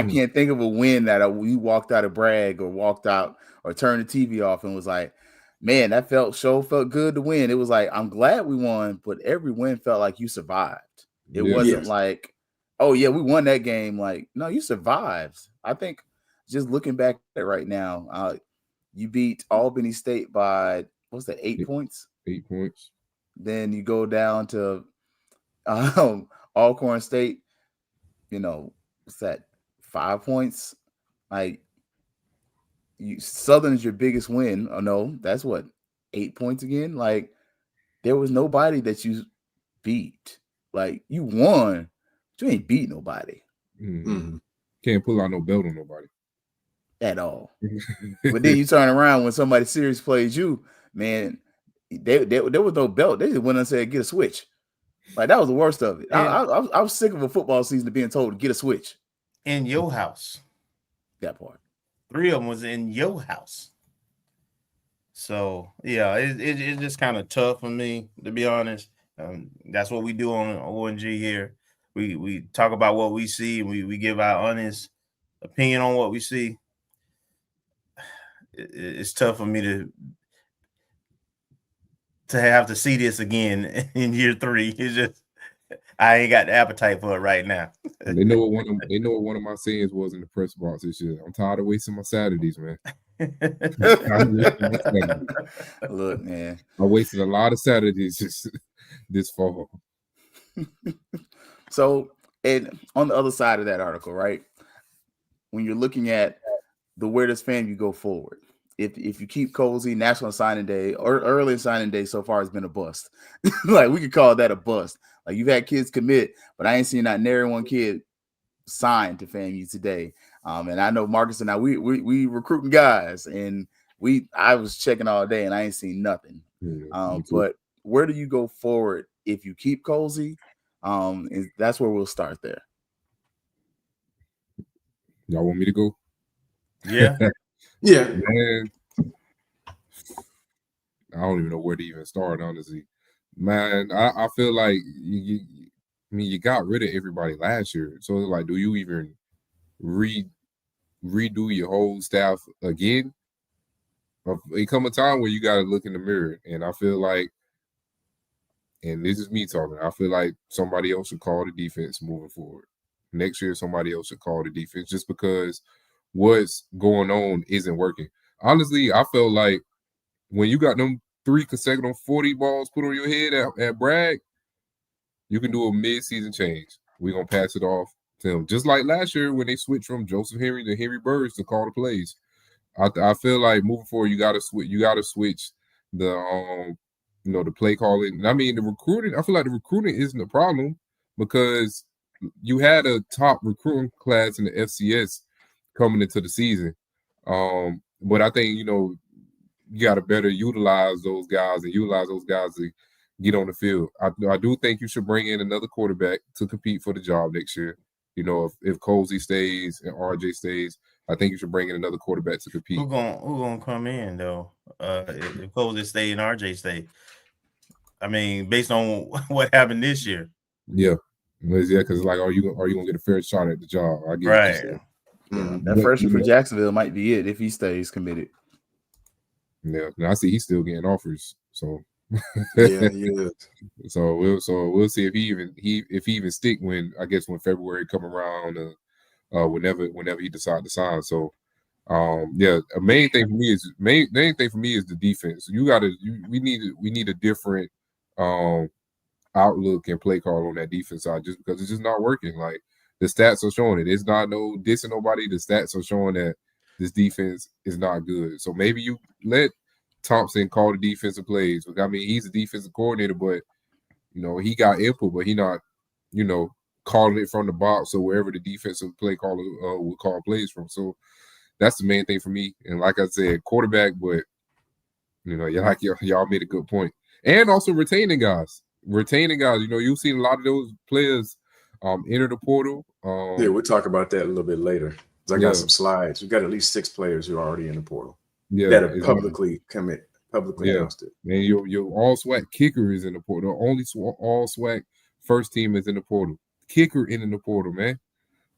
[SPEAKER 1] can't think of a win that we walked out of brag or walked out or turned the TV off and was like, man, that felt good to win. It was like, I'm glad we won, but every win felt like you survived. It wasn't like, oh yeah, we won that game. Like, no, you survived. I think just looking back at it right now, you beat Albany State by what's that, 8 points?
[SPEAKER 9] 8 points.
[SPEAKER 1] Then you go down to Alcorn State, what's that, 5 points? Like, Southern is your biggest win. Oh no, that's what, 8 points again? Like, there was nobody that you beat. Like, you won, but you ain't beat nobody.
[SPEAKER 9] Mm-hmm. Can't pull out no belt on nobody
[SPEAKER 1] at all. But then you turn around when somebody serious plays you, man, there was no belt. They just went and said, get a switch. Like, that was the worst of it. I was sick of a football season of being told to get a switch.
[SPEAKER 2] In your house.
[SPEAKER 1] That part. 3
[SPEAKER 2] of them was in your house. So, yeah, it's just kind of tough for me, to be honest. That's what we do on ONG here. We talk about what we see. We give our honest opinion on what we see. It's tough for me to have to see this again in year 3. It's just, I ain't got the appetite for it right now.
[SPEAKER 9] They know what one of my sayings was in the press box this year. I'm tired of wasting my Saturdays, man.
[SPEAKER 1] Look, man,
[SPEAKER 9] I wasted a lot of Saturdays this fall.
[SPEAKER 1] So, and on the other side of that article, right, when you're looking at where does FAMU go forward? If you keep Cozy, National Signing Day or early signing day so far has been a bust. Like, we could call that a bust. Like, you've had kids commit, but I ain't seen not nary one kid signed to FAMU today. And I know Marcus and I, we recruiting guys, and I was checking all day and I ain't seen nothing. But where do you go forward if you keep Cozy? And that's where we'll start there.
[SPEAKER 9] Y'all want me to go?
[SPEAKER 2] Yeah.
[SPEAKER 3] Yeah.
[SPEAKER 9] Man, I don't even know where to even start, honestly. Man, I feel like you got rid of everybody last year. So, like, do you even redo your whole staff again? It come a time where you got to look in the mirror, and I feel like, and this is me talking, I feel like somebody else should call the defense moving forward. Next year, somebody else should call the defense just because what's going on isn't working. Honestly, I felt like when you got them 3 consecutive 40 balls put on your head at Bragg, you can do a mid-season change. We're going to pass it off to him. Just like last year when they switched from Joseph Henry to Henry Burrs to call the plays. I feel like moving forward, you got to switch the the play calling. I mean, the recruiting, I feel like the recruiting isn't a problem because you had a top recruiting class in the FCS coming into the season. But I think, you got to better utilize those guys to get on the field. I do think you should bring in another quarterback to compete for the job next year. If Cozy stays and RJ stays, I think you should bring in another quarterback to compete.
[SPEAKER 2] Who gonna come in though? If Cozy stay and RJ stay. I mean, based on what happened this year.
[SPEAKER 9] Yeah, because like, are you gonna get a fair shot at the job? I get
[SPEAKER 2] right.
[SPEAKER 1] That freshman for Jacksonville might be it if he stays committed.
[SPEAKER 9] Yeah, and I see he's still getting offers. So
[SPEAKER 3] Yeah, he is.
[SPEAKER 9] So we'll see if he even stick when February come around, whenever he decide to sign. So yeah, a main thing for me is the defense. We need a different outlook and play call on that defense side, just because it's just not working. Like, the stats are showing it. It's not no dissing nobody. The stats are showing that this defense is not good. So maybe you let Thompson call the defensive plays. I mean, he's a defensive coordinator, but he got input, but he not calling it from the box. So wherever the defensive play caller will call plays from. So that's the main thing for me. And like I said, quarterback, but y'all made a good point. And also retaining guys. You've seen a lot of those players enter the portal.
[SPEAKER 3] Yeah, we'll talk about that a little bit later. I got some slides. We've got at least 6 players who are already in the portal.
[SPEAKER 9] Yeah,
[SPEAKER 3] that have publicly announced it.
[SPEAKER 9] And your all SWAC kicker is in the portal. The only all SWAC first team is in the portal. Kicker in the portal, man.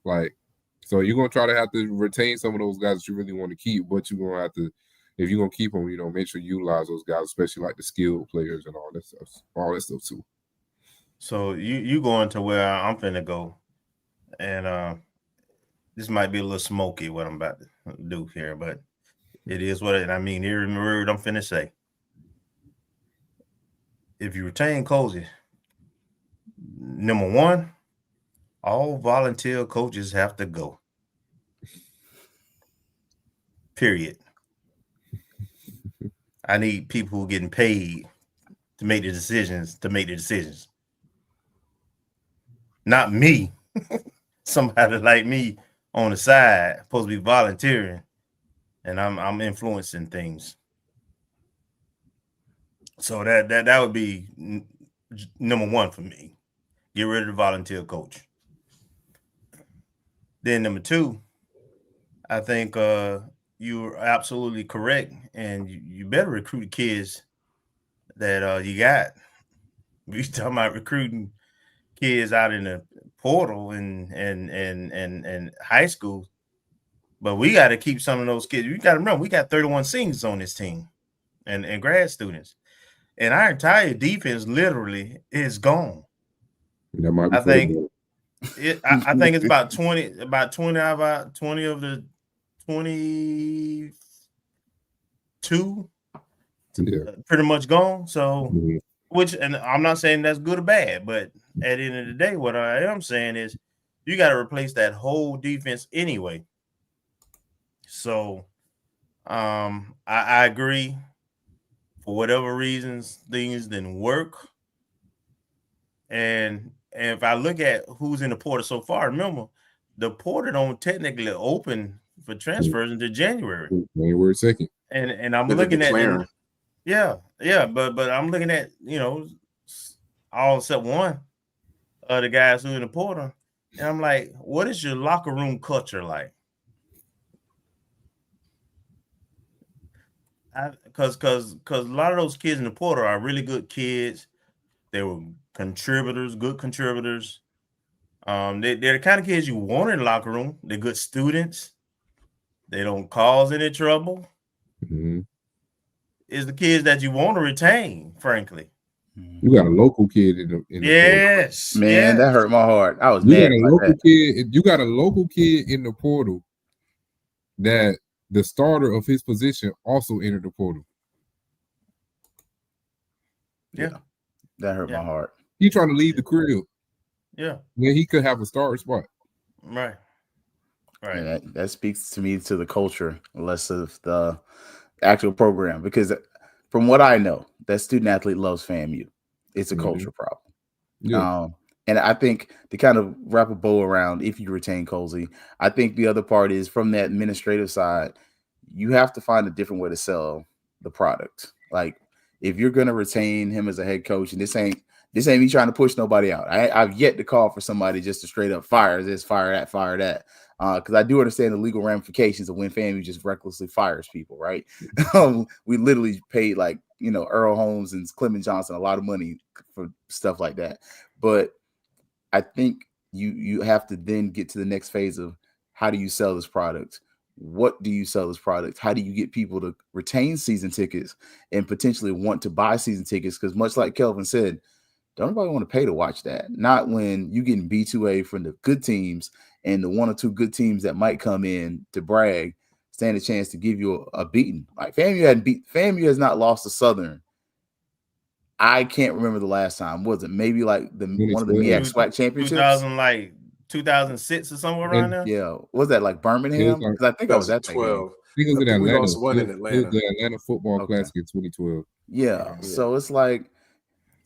[SPEAKER 9] Like, so you're gonna try to have to retain some of those guys that you really want to keep, but you're gonna have to, if you're gonna keep them, make sure you utilize those guys, especially like the skilled players and all that stuff too.
[SPEAKER 2] So you going to where I'm finna go, and this might be a little smoky what I'm about to do here, but it is what it. I mean, every word I'm finna say. If you retain Cozy, number one, all volunteer coaches have to go. Period. I need people who are getting paid to make the decisions. Not me. Somebody like me on the side, supposed to be volunteering, and I'm influencing things. So that would be number one for me. Get rid of the volunteer coach. Then number two, I think you're absolutely correct, and you better recruit kids that you got. We talking about recruiting kids out in the portal and high school, but we got to keep some of those kids. You got to remember, we got 31 seniors on this team and grad students, and our entire defense literally is gone.
[SPEAKER 9] That might be
[SPEAKER 2] I think it's about 20 of the 22 pretty much gone. So which, and I'm not saying that's good or bad, but at the end of the day, what I am saying is you got to replace that whole defense anyway. So I agree. For whatever reasons, things didn't work. And if I look at who's in the portal so far, remember, the portal don't technically open for transfers until January
[SPEAKER 9] 2nd.
[SPEAKER 2] And I'm looking at but I'm looking at all except one of the guys who are in the portal, and I'm like, what is your locker room culture like? Because a lot of those kids in the portal are really good kids. They were good contributors. They're the kind of kids you want in the locker room. They're good students. They don't cause any trouble.
[SPEAKER 9] Mm-hmm.
[SPEAKER 2] It's the kids that you want to retain, frankly.
[SPEAKER 9] You got a local kid in the
[SPEAKER 2] yes,
[SPEAKER 1] portal. Man,
[SPEAKER 2] yes.
[SPEAKER 1] That hurt my heart. I was mad.
[SPEAKER 9] You got a local kid in the portal that the starter of his position also entered the portal.
[SPEAKER 2] Yeah.
[SPEAKER 1] That hurt my heart.
[SPEAKER 9] He trying to leave the crib.
[SPEAKER 2] Yeah.
[SPEAKER 9] Yeah, he could have a starter spot.
[SPEAKER 2] Right.
[SPEAKER 1] And that speaks to me to the culture, less of the actual program. Because from what I know, that student athlete loves FAMU. It's a culture problem.
[SPEAKER 9] Yeah.
[SPEAKER 1] And I think to kind of wrap a bow around, if you retain Colsey, I think the other part is from that administrative side, you have to find a different way to sell the product. Like, if you're going to retain him as a head coach, and this ain't me trying to push nobody out. I've yet to call for somebody just to straight up fire this, fire that. Because I do understand the legal ramifications of when FAMU just recklessly fires people, right? We literally paid Earl Holmes and Clement Johnson a lot of money for stuff like that. But I think you have to then get to the next phase of how do you sell this product what do you sell as products? How do you get people to retain season tickets and potentially want to buy season tickets? Because much like Kelvin said, don't nobody want to pay to watch that. Not when you getting B2A from the good teams and the one or two good teams that might come in to brag stand a chance to give you a beating. Like FAMU has not lost to Southern. I can't remember the last time. Was it maybe like one of the MEAC SWAC championships?
[SPEAKER 2] 2006 or somewhere around there?
[SPEAKER 1] Yeah. Was that like Birmingham? Because I think I was at that game.
[SPEAKER 9] I think it was in Atlanta.
[SPEAKER 3] We lost one in Atlanta.
[SPEAKER 9] It was the Atlanta Football Classic in 2012.
[SPEAKER 1] Yeah. So it's like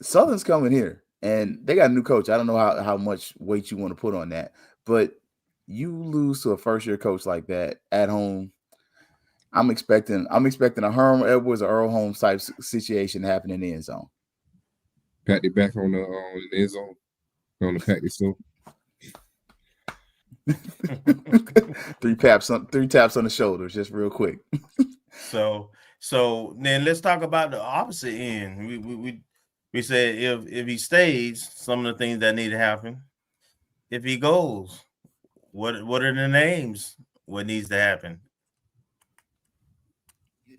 [SPEAKER 1] Southern's coming here and they got a new coach. I don't know how much weight you want to put on that, but you lose to a first-year coach like that at home. I'm expecting a Herm Edwards or Earl Holmes type situation to happen in the end zone.
[SPEAKER 9] Pat it back on the end zone. On the pack itself.
[SPEAKER 1] 3 taps on the shoulders, just real quick.
[SPEAKER 2] So then let's talk about the opposite end. We said if he stays, some of the things that need to happen. If he goes, what are the names? What needs to happen?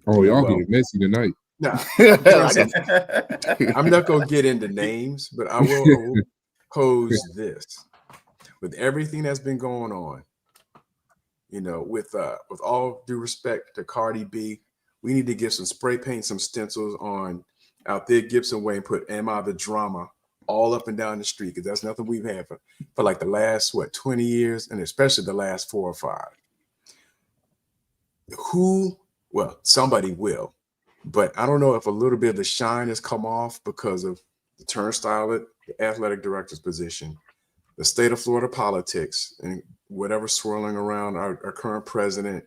[SPEAKER 9] Oh, y'all getting messy tonight.
[SPEAKER 3] Nah, I'm not gonna get into names, but I will pose this. With everything that's been going on, with all due respect to Cardi B, we need to get some spray paint, some stencils on out there Gibson Way and put "Am I the Drama" all up and down the street, because that's nothing we've had for like the last 20 years, and especially the last 4 or 5. Well, somebody will, but I don't know if a little bit of the shine has come off because of the turnstile at the athletic director's position, the state of Florida politics, and whatever swirling around our current president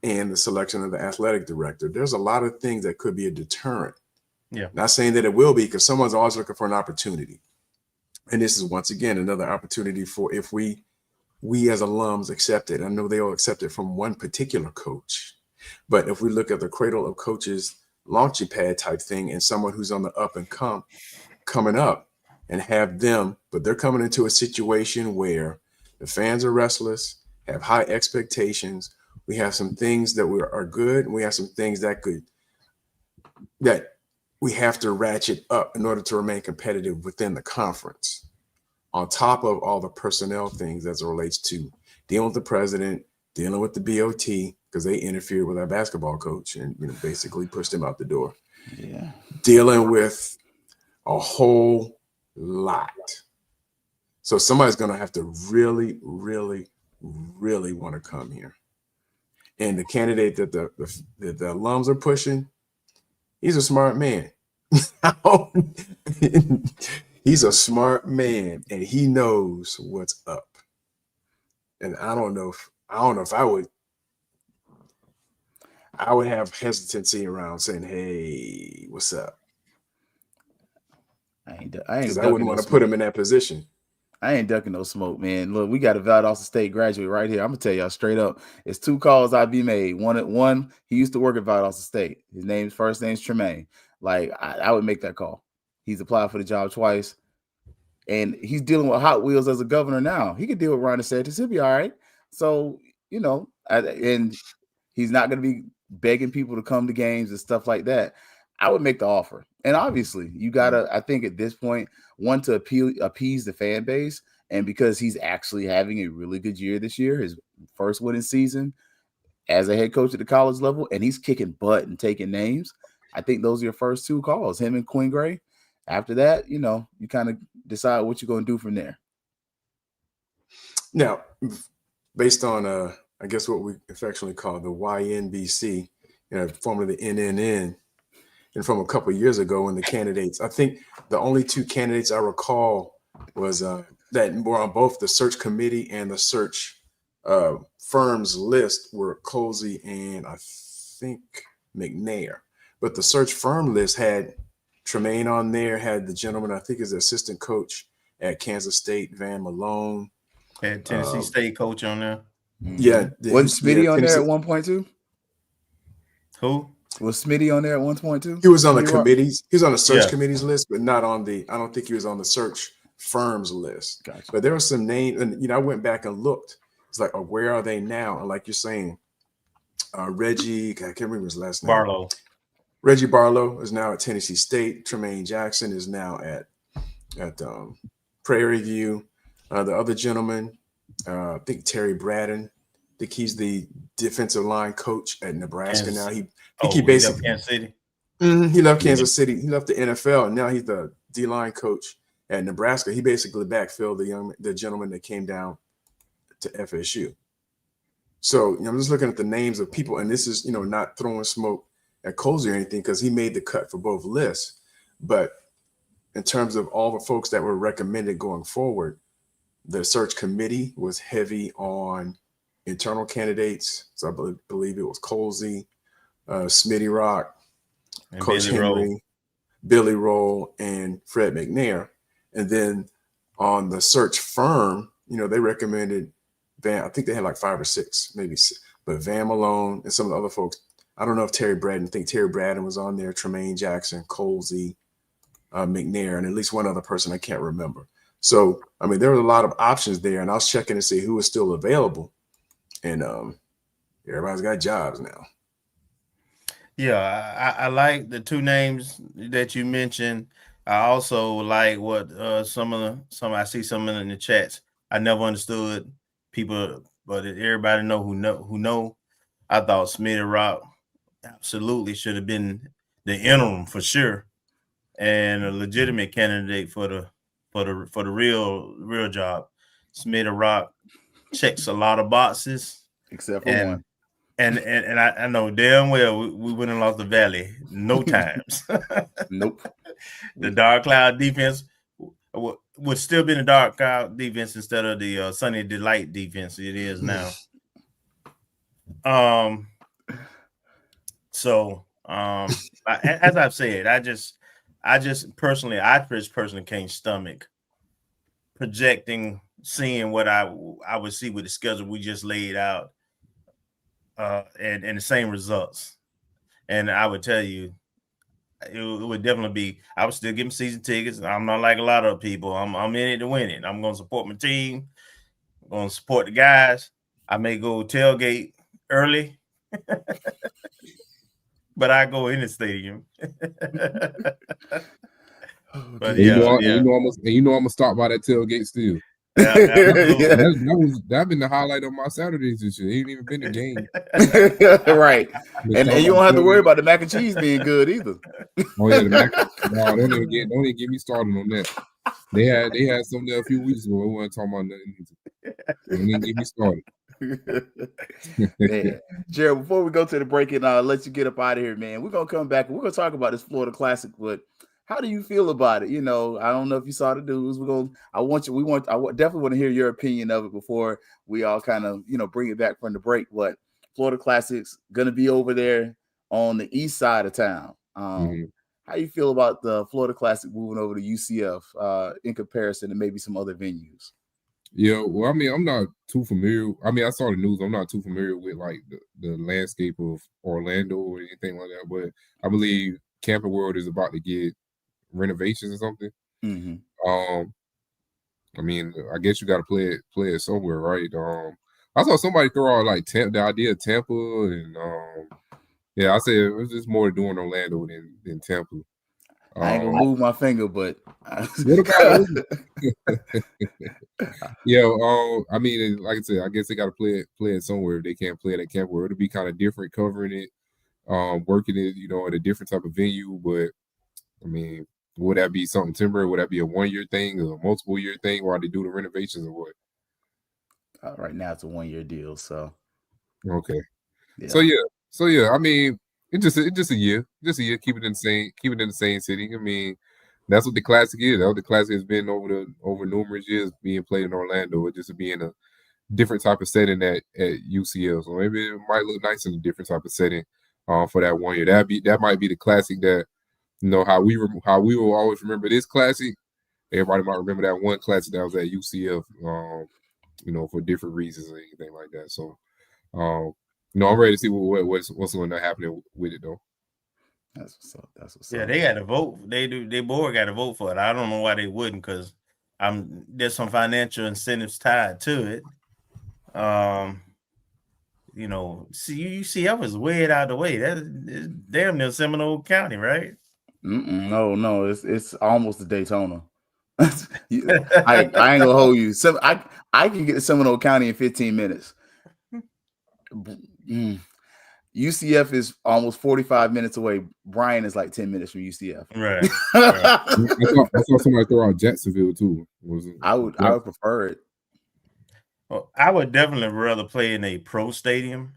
[SPEAKER 3] and the selection of the athletic director. There's a lot of things that could be a deterrent.
[SPEAKER 2] Yeah.
[SPEAKER 3] Not saying that it will be, because someone's always looking for an opportunity. And this is, once again, another opportunity for if we as alums accept it. I know they all accept it from one particular coach. But if we look at the cradle of coaches launching pad type thing and someone who's on the up and coming up and have them, but they're coming into a situation where the fans are restless, have high expectations. We have some things that are good, and we have some things that we have to ratchet up in order to remain competitive within the conference, on top of all the personnel things as it relates to dealing with the president, dealing with the BOT, because they interfered with our basketball coach and basically pushed him out the door.
[SPEAKER 1] Yeah.
[SPEAKER 3] Dealing with a whole lot. So somebody's going to have to really, really, really want to come here. And the candidate that the alums are pushing, he's a smart man. He's a smart man, and he knows what's up. And I don't know if I would have hesitancy around saying, "Hey, what's up?" Because I wouldn't want to put him in that position.
[SPEAKER 1] I ain't ducking no smoke, man. Look, we got a Valdosta State graduate right here. I'm gonna tell y'all straight up. It's 2 calls I'd be made. One, he used to work at Valdosta State. His first name's Tremaine. Like, I would make that call. He's applied for the job twice, and he's dealing with Hot Wheels as a governor now. He could deal with Ron DeSantis. He'll be all right. So, and he's not gonna be begging people to come to games and stuff like that. I would make the offer. And obviously, you gotta, I think at this point, one, to appease the fan base, and because he's actually having a really good year this year, his first winning season as a head coach at the college level, and he's kicking butt and taking names. I think those are your first 2 calls, him and Quinn Gray. After that, you kind of decide what you're going to do from there.
[SPEAKER 3] Now, based on, I guess what we affectionately call the YNBC, formerly the NNN, and from a couple of years ago when the candidates, I think the only 2 candidates I recall was that were on both the search committee and the search firms list were Colsey and I think McNair. But the search firm list had Tremaine on there, had the gentleman, I think is the assistant coach at Kansas State, Van Malone.
[SPEAKER 2] Had Tennessee State coach on there.
[SPEAKER 3] Yeah.
[SPEAKER 1] Was Smitty on there at 1.2?
[SPEAKER 2] Who?
[SPEAKER 1] Was Smitty on there at 1.2?
[SPEAKER 3] He was on the committees. He was on the search committees list, but not on I don't think he was on the search firms list.
[SPEAKER 1] Gotcha.
[SPEAKER 3] But there was some names, and I went back and looked. It's like, where are they now? And like you're saying, Reggie, I can't remember his last name.
[SPEAKER 2] Barlow.
[SPEAKER 3] Reggie Barlow is now at Tennessee State. Tremaine Jackson is now at Prairie View. The other gentleman, I think Terry Braden. I think he's the defensive line coach at Nebraska now. He basically
[SPEAKER 2] left Kansas City.
[SPEAKER 3] He left Kansas City. He left the NFL, and now he's the D-line coach at Nebraska. He basically backfilled the gentleman that came down to FSU. So I'm just looking at the names of people, and this is not throwing smoke at Colsey or anything, because he made the cut for both lists. But in terms of all the folks that were recommended going forward, the search committee was heavy on internal candidates. So I believe it was Colsey, Smitty Rock, and Coach
[SPEAKER 2] Billy
[SPEAKER 3] Henry, Billy Roll, and Fred McNair. And then on the search firm, they recommended Van. I think they had like 5 or 6, maybe 6, but Van Malone and some of the other folks. I don't know if Terry Braden. I think Terry Braden was on there. Tremaine Jackson, Colsey, McNair, and at least one other person I can't remember. So there were a lot of options there, and I was checking to see who was still available, and everybody's got jobs now.
[SPEAKER 2] Yeah, I like the 2 names that you mentioned. I also like what I see some in the chats. I never understood people, but everybody who know. I thought Smitty Rock absolutely should have been the interim for sure, and a legitimate candidate for the real job. Smitty Rock checks a lot of boxes,
[SPEAKER 1] except for one.
[SPEAKER 2] And I know damn well we wouldn't have lost the Valley no times.
[SPEAKER 1] Nope.
[SPEAKER 2] The Dark Cloud defense would still be the Dark Cloud defense instead of the Sunny Delight defense it is now. So as I've said, I just personally can't stomach projecting, seeing what I would see with the schedule we just laid out, and the same results. And I would tell you, it would definitely be. I would still give them season tickets. I'm not like a lot of people. I'm in it to win it. I'm going to support my team. I'm going to support the guys. I may go tailgate early, but I go in the stadium. But
[SPEAKER 9] I'm gonna stop by that tailgate still. That been the highlight of my Saturdays this year. Ain't even been a game.
[SPEAKER 1] Right. And you don't have to worry about the mac and cheese being good either.
[SPEAKER 9] Oh yeah, the mac. No, don't even get me started on that. They had some there a few weeks ago. We weren't talking about nothing. Don't even get me started.
[SPEAKER 1] Man. Gerald, before we go to the break and let you get up out of here, man, we're gonna come back and we're gonna talk about this Florida Classic. But how do you feel about it? I don't know if you saw the news. I definitely want to hear your opinion of it before we all kind of bring it back from the break. But Florida Classic's gonna be over there on the east side of town. How do you feel about the Florida Classic moving over to UCF in comparison to maybe some other venues?
[SPEAKER 9] Yeah, well, I'm not too familiar. I saw the news. I'm not too familiar with like the landscape of Orlando or anything like that. But I believe Camping World is about to get renovations or something. I guess you got to play it somewhere, right? I saw somebody throw out like the idea of Tampa, and I said it was just more doing Orlando than Tampa.
[SPEAKER 1] I ain't gonna move my finger, but
[SPEAKER 9] what about yeah? Like I said, I guess they got to play it somewhere. If they can't play it at Camp World, it'll be kind of different covering it, working it, at a different type of venue. But would that be something temporary? Would that be a 1-year thing or a multiple year thing while they do the renovations or what?
[SPEAKER 1] Right now it's a 1-year deal. So
[SPEAKER 9] okay,
[SPEAKER 1] yeah.
[SPEAKER 9] So yeah. It's just a year, keep it in the same city. That's what the Classic is. That's what the Classic has been over numerous years being played in Orlando. It just being a different type of setting at UCL. So maybe it might look nice in a different type of setting for that 1 year. That might be the Classic that how we will always remember this Classic. Everybody might remember that one Classic that was at UCF. For different reasons or anything like that. So. I'm ready to see what's going to happen with it though.
[SPEAKER 1] That's what's up.
[SPEAKER 2] Yeah, they got to vote. They board got to vote for it. I don't know why they wouldn't, because there's some financial incentives tied to it. you know, see, UCF is way out of the way. That is damn near Seminole County, right?
[SPEAKER 1] No, it's almost the Daytona. I ain't gonna hold you. I can get to Seminole County in 15 minutes. UCF is almost 45 minutes away. Bryan is like 10 minutes from UCF.
[SPEAKER 2] Right.
[SPEAKER 9] I saw somebody throw out Jacksonville too.
[SPEAKER 1] I would prefer it.
[SPEAKER 2] Well, I would definitely rather play in a pro stadium.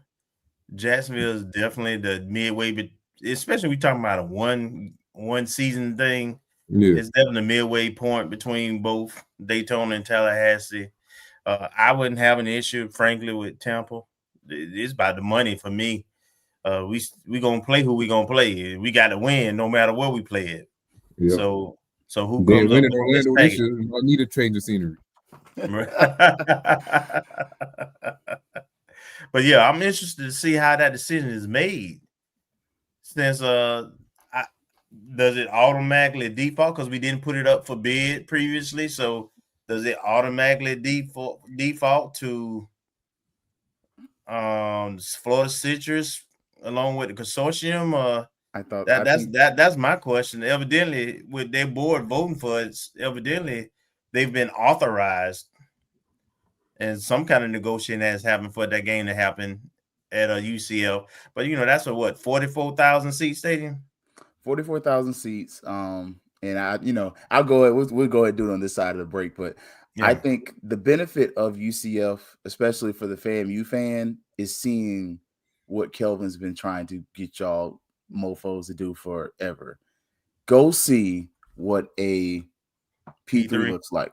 [SPEAKER 2] Jacksonville is definitely the midway, but especially we talking about a one season thing.
[SPEAKER 9] Yeah.
[SPEAKER 2] It's definitely a midway point between both Daytona and Tallahassee. I wouldn't have an issue, frankly, with Tampa. It's about the money for me. We gonna play who we gonna play. We got to win no matter where we play it.
[SPEAKER 9] Yep.
[SPEAKER 2] So who
[SPEAKER 9] Then
[SPEAKER 2] comes up with
[SPEAKER 9] Orlando
[SPEAKER 2] this
[SPEAKER 9] this year, I need a change of scenery.
[SPEAKER 2] But yeah, I'm interested to see how that decision is made. Since does it automatically default because we didn't put it up for bid previously? So does it automatically default to Florida Citrus along with the consortium? That's my question. Evidently, with their board voting for it, evidently they've been authorized, and some kind of negotiating has happened for that game to happen at a UCF. But you know, that's a 44,000 seat stadium.
[SPEAKER 1] 44,000 seats. And I'll go ahead. We'll go ahead and do it on this side of the break. But yeah. I think the benefit of UCF, especially for the FAMU fan, is seeing what Kelvin's been trying to get y'all mofos to do forever. Go see what a P3 looks like,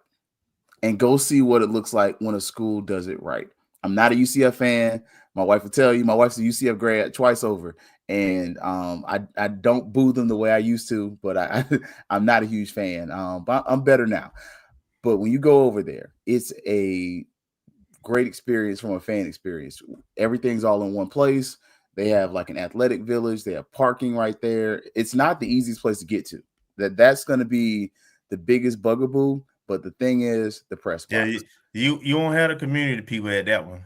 [SPEAKER 1] and go see what it looks like when a school does it right. I'm not a UCF fan. My wife will tell you. My wife's a UCF grad twice over, and I don't boo them the way I used to, but I'm not a huge fan. But I'm better now. But when you go over there, it's a great experience from a fan experience. Everything's all in one place. They have like an athletic village. They have parking right there. It's not the easiest place to get to. That's going to be the biggest bugaboo. But the thing is, the press box.
[SPEAKER 2] Yeah, you won't have the community people at that one.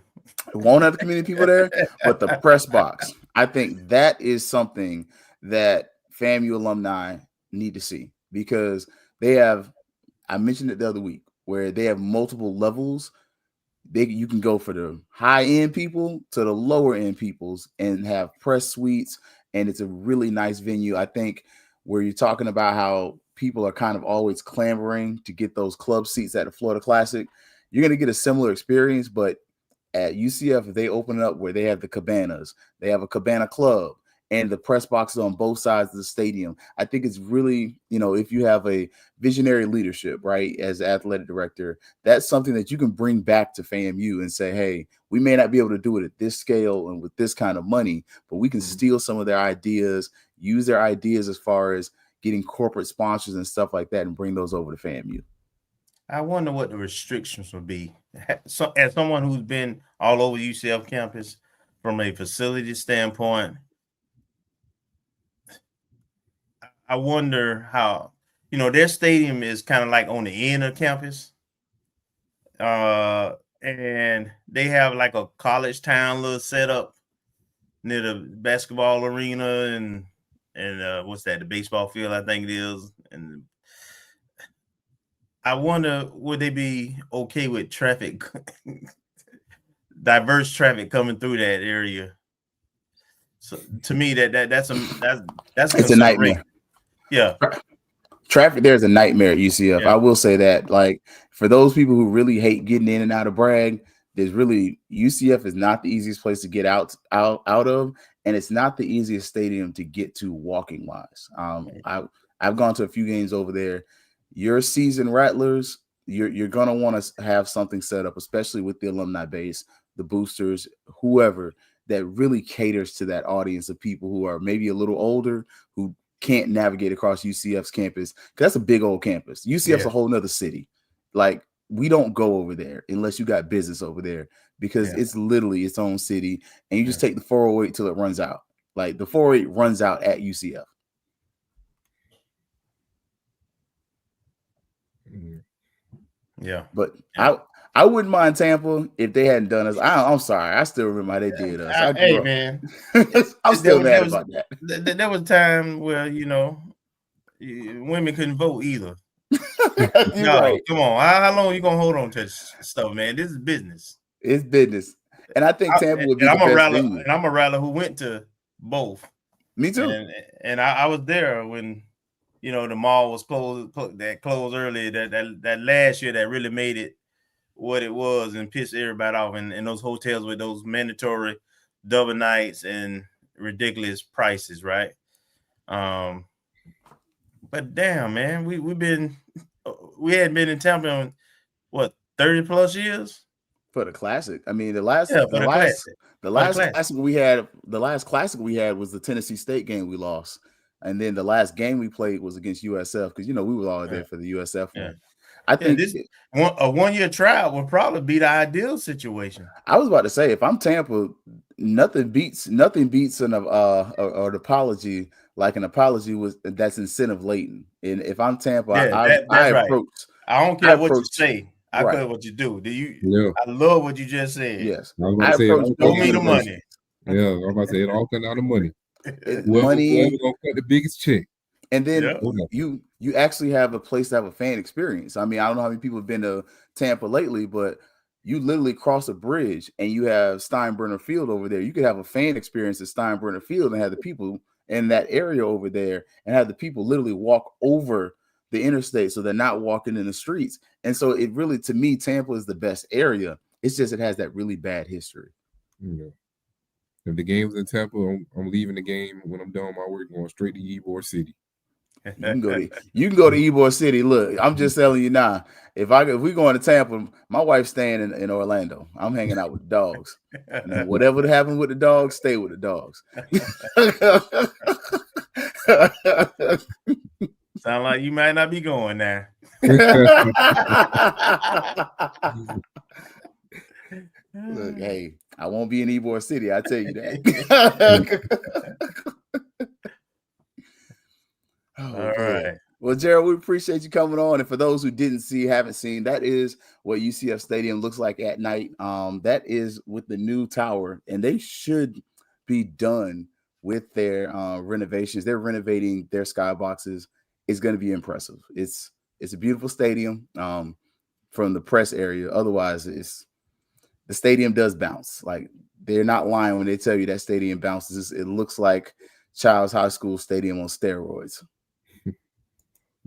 [SPEAKER 1] Won't have the community people there, but the press box. I think that is something that FAMU alumni need to see, because they have, I mentioned it the other week, where they have multiple levels. You can go for the high-end people to the lower-end peoples and have press suites, and it's a really nice venue. I think where you're talking about how people are kind of always clamoring to get those club seats at the Florida Classic, you're going to get a similar experience, but at UCF, if they open it up where they have the cabanas, they have a cabana club, and the press boxes on both sides of the stadium, I think it's really, if you have a visionary leadership, right, as athletic director, that's something that you can bring back to FAMU and say, hey, we may not be able to do it at this scale and with this kind of money, but we can steal some of their ideas, use their ideas as far as getting corporate sponsors and stuff like that, and bring those over to FAMU.
[SPEAKER 2] I wonder what the restrictions would be. So, as someone who's been all over UCF campus from a facility standpoint, I wonder how, their stadium is kind of like on the end of campus. And they have like a college town little setup near the basketball arena and what's that, the baseball field, I think it is. And I wonder, would they be okay with traffic, diverse traffic coming through that area? So to me, that's
[SPEAKER 1] it's a nightmare.
[SPEAKER 2] Yeah,
[SPEAKER 1] traffic there is a nightmare at UCF. Yeah. I will say that. Like, for those people who really hate getting in and out of Bragg, UCF is not the easiest place to get out of, and it's not the easiest stadium to get to walking wise. I've gone to a few games over there. Your seasoned Rattlers, you're going to want to have something set up, especially with the alumni base, the boosters, whoever, that really caters to that audience of people who are maybe a little older, who can't navigate across UCF's campus, because that's a big old campus. UCF's a whole nother city. Like, we don't go over there unless you got business over there, because it's literally its own city, and you just take the 408 till it runs out. Like, the 408 runs out at UCF.
[SPEAKER 2] Yeah,
[SPEAKER 1] but I wouldn't mind Tampa if they hadn't done us. I'm sorry. I still remember how they did us. I grew
[SPEAKER 2] Hey,
[SPEAKER 1] up.
[SPEAKER 2] man.
[SPEAKER 1] I'm still mad about that.
[SPEAKER 2] There was a time where, women couldn't vote either.
[SPEAKER 1] You're right.
[SPEAKER 2] Come on. How long are you going to hold on to this stuff, man? This is business.
[SPEAKER 1] It's business. And I think Tampa would be the best venue.
[SPEAKER 2] And I'm a rally who went to both.
[SPEAKER 1] Me too.
[SPEAKER 2] And I was there when, the mall was closed early. That last year that really made it what it was and pissed everybody off. And those hotels with those mandatory double nights and ridiculous prices, right? But damn, man, we hadn't been in Tampa in what 30 plus years
[SPEAKER 1] for the classic. I mean, the last classic we had was the Tennessee State game we lost, and then the last game we played was against USF because we were all there for the USF one. I think
[SPEAKER 2] a 1 year trial would probably be the ideal situation.
[SPEAKER 1] I was about to say, if I'm Tampa, nothing beats an apology like an apology that's incentive laden. And if I'm Tampa, I approach.
[SPEAKER 2] I don't care what you say. I care what you do. I love what you just said.
[SPEAKER 1] Yes.
[SPEAKER 2] I approach. Show me the money.
[SPEAKER 9] Yeah, I'm about to say it all comes out of money.
[SPEAKER 1] Money.
[SPEAKER 9] Whoever gonna cut the biggest check.
[SPEAKER 1] And then you actually have a place to have a fan experience. I mean, I don't know how many people have been to Tampa lately, but you literally cross a bridge and you have Steinbrenner Field over there. You could have a fan experience at Steinbrenner Field and have the people in that area over there and have the people literally walk over the interstate so they're not walking in the streets. And so it really, to me, Tampa is the best area. It's just it has that really bad history.
[SPEAKER 9] Yeah. If the game's in Tampa, I'm leaving the game when I'm done my work, going straight to Ybor City.
[SPEAKER 1] You can go to Ybor City. Look, I'm just telling you now. If we going to Tampa, my wife's staying in Orlando. I'm hanging out with the dogs. And whatever happens with the dogs, stay with the dogs.
[SPEAKER 2] Sound like you might not be going there.
[SPEAKER 1] Look, hey, I won't be in Ybor City. I tell you that.
[SPEAKER 2] All right.
[SPEAKER 1] Well, Gerald, we appreciate you coming on. And for those who haven't seen, that is what UCF Stadium looks like at night. That is with the new tower, and they should be done with their renovations. They're renovating their skyboxes. It's going to be impressive. It's a beautiful stadium from the press area. Otherwise, the stadium does bounce. Like, they're not lying when they tell you that stadium bounces. It looks like Child's High School Stadium on steroids.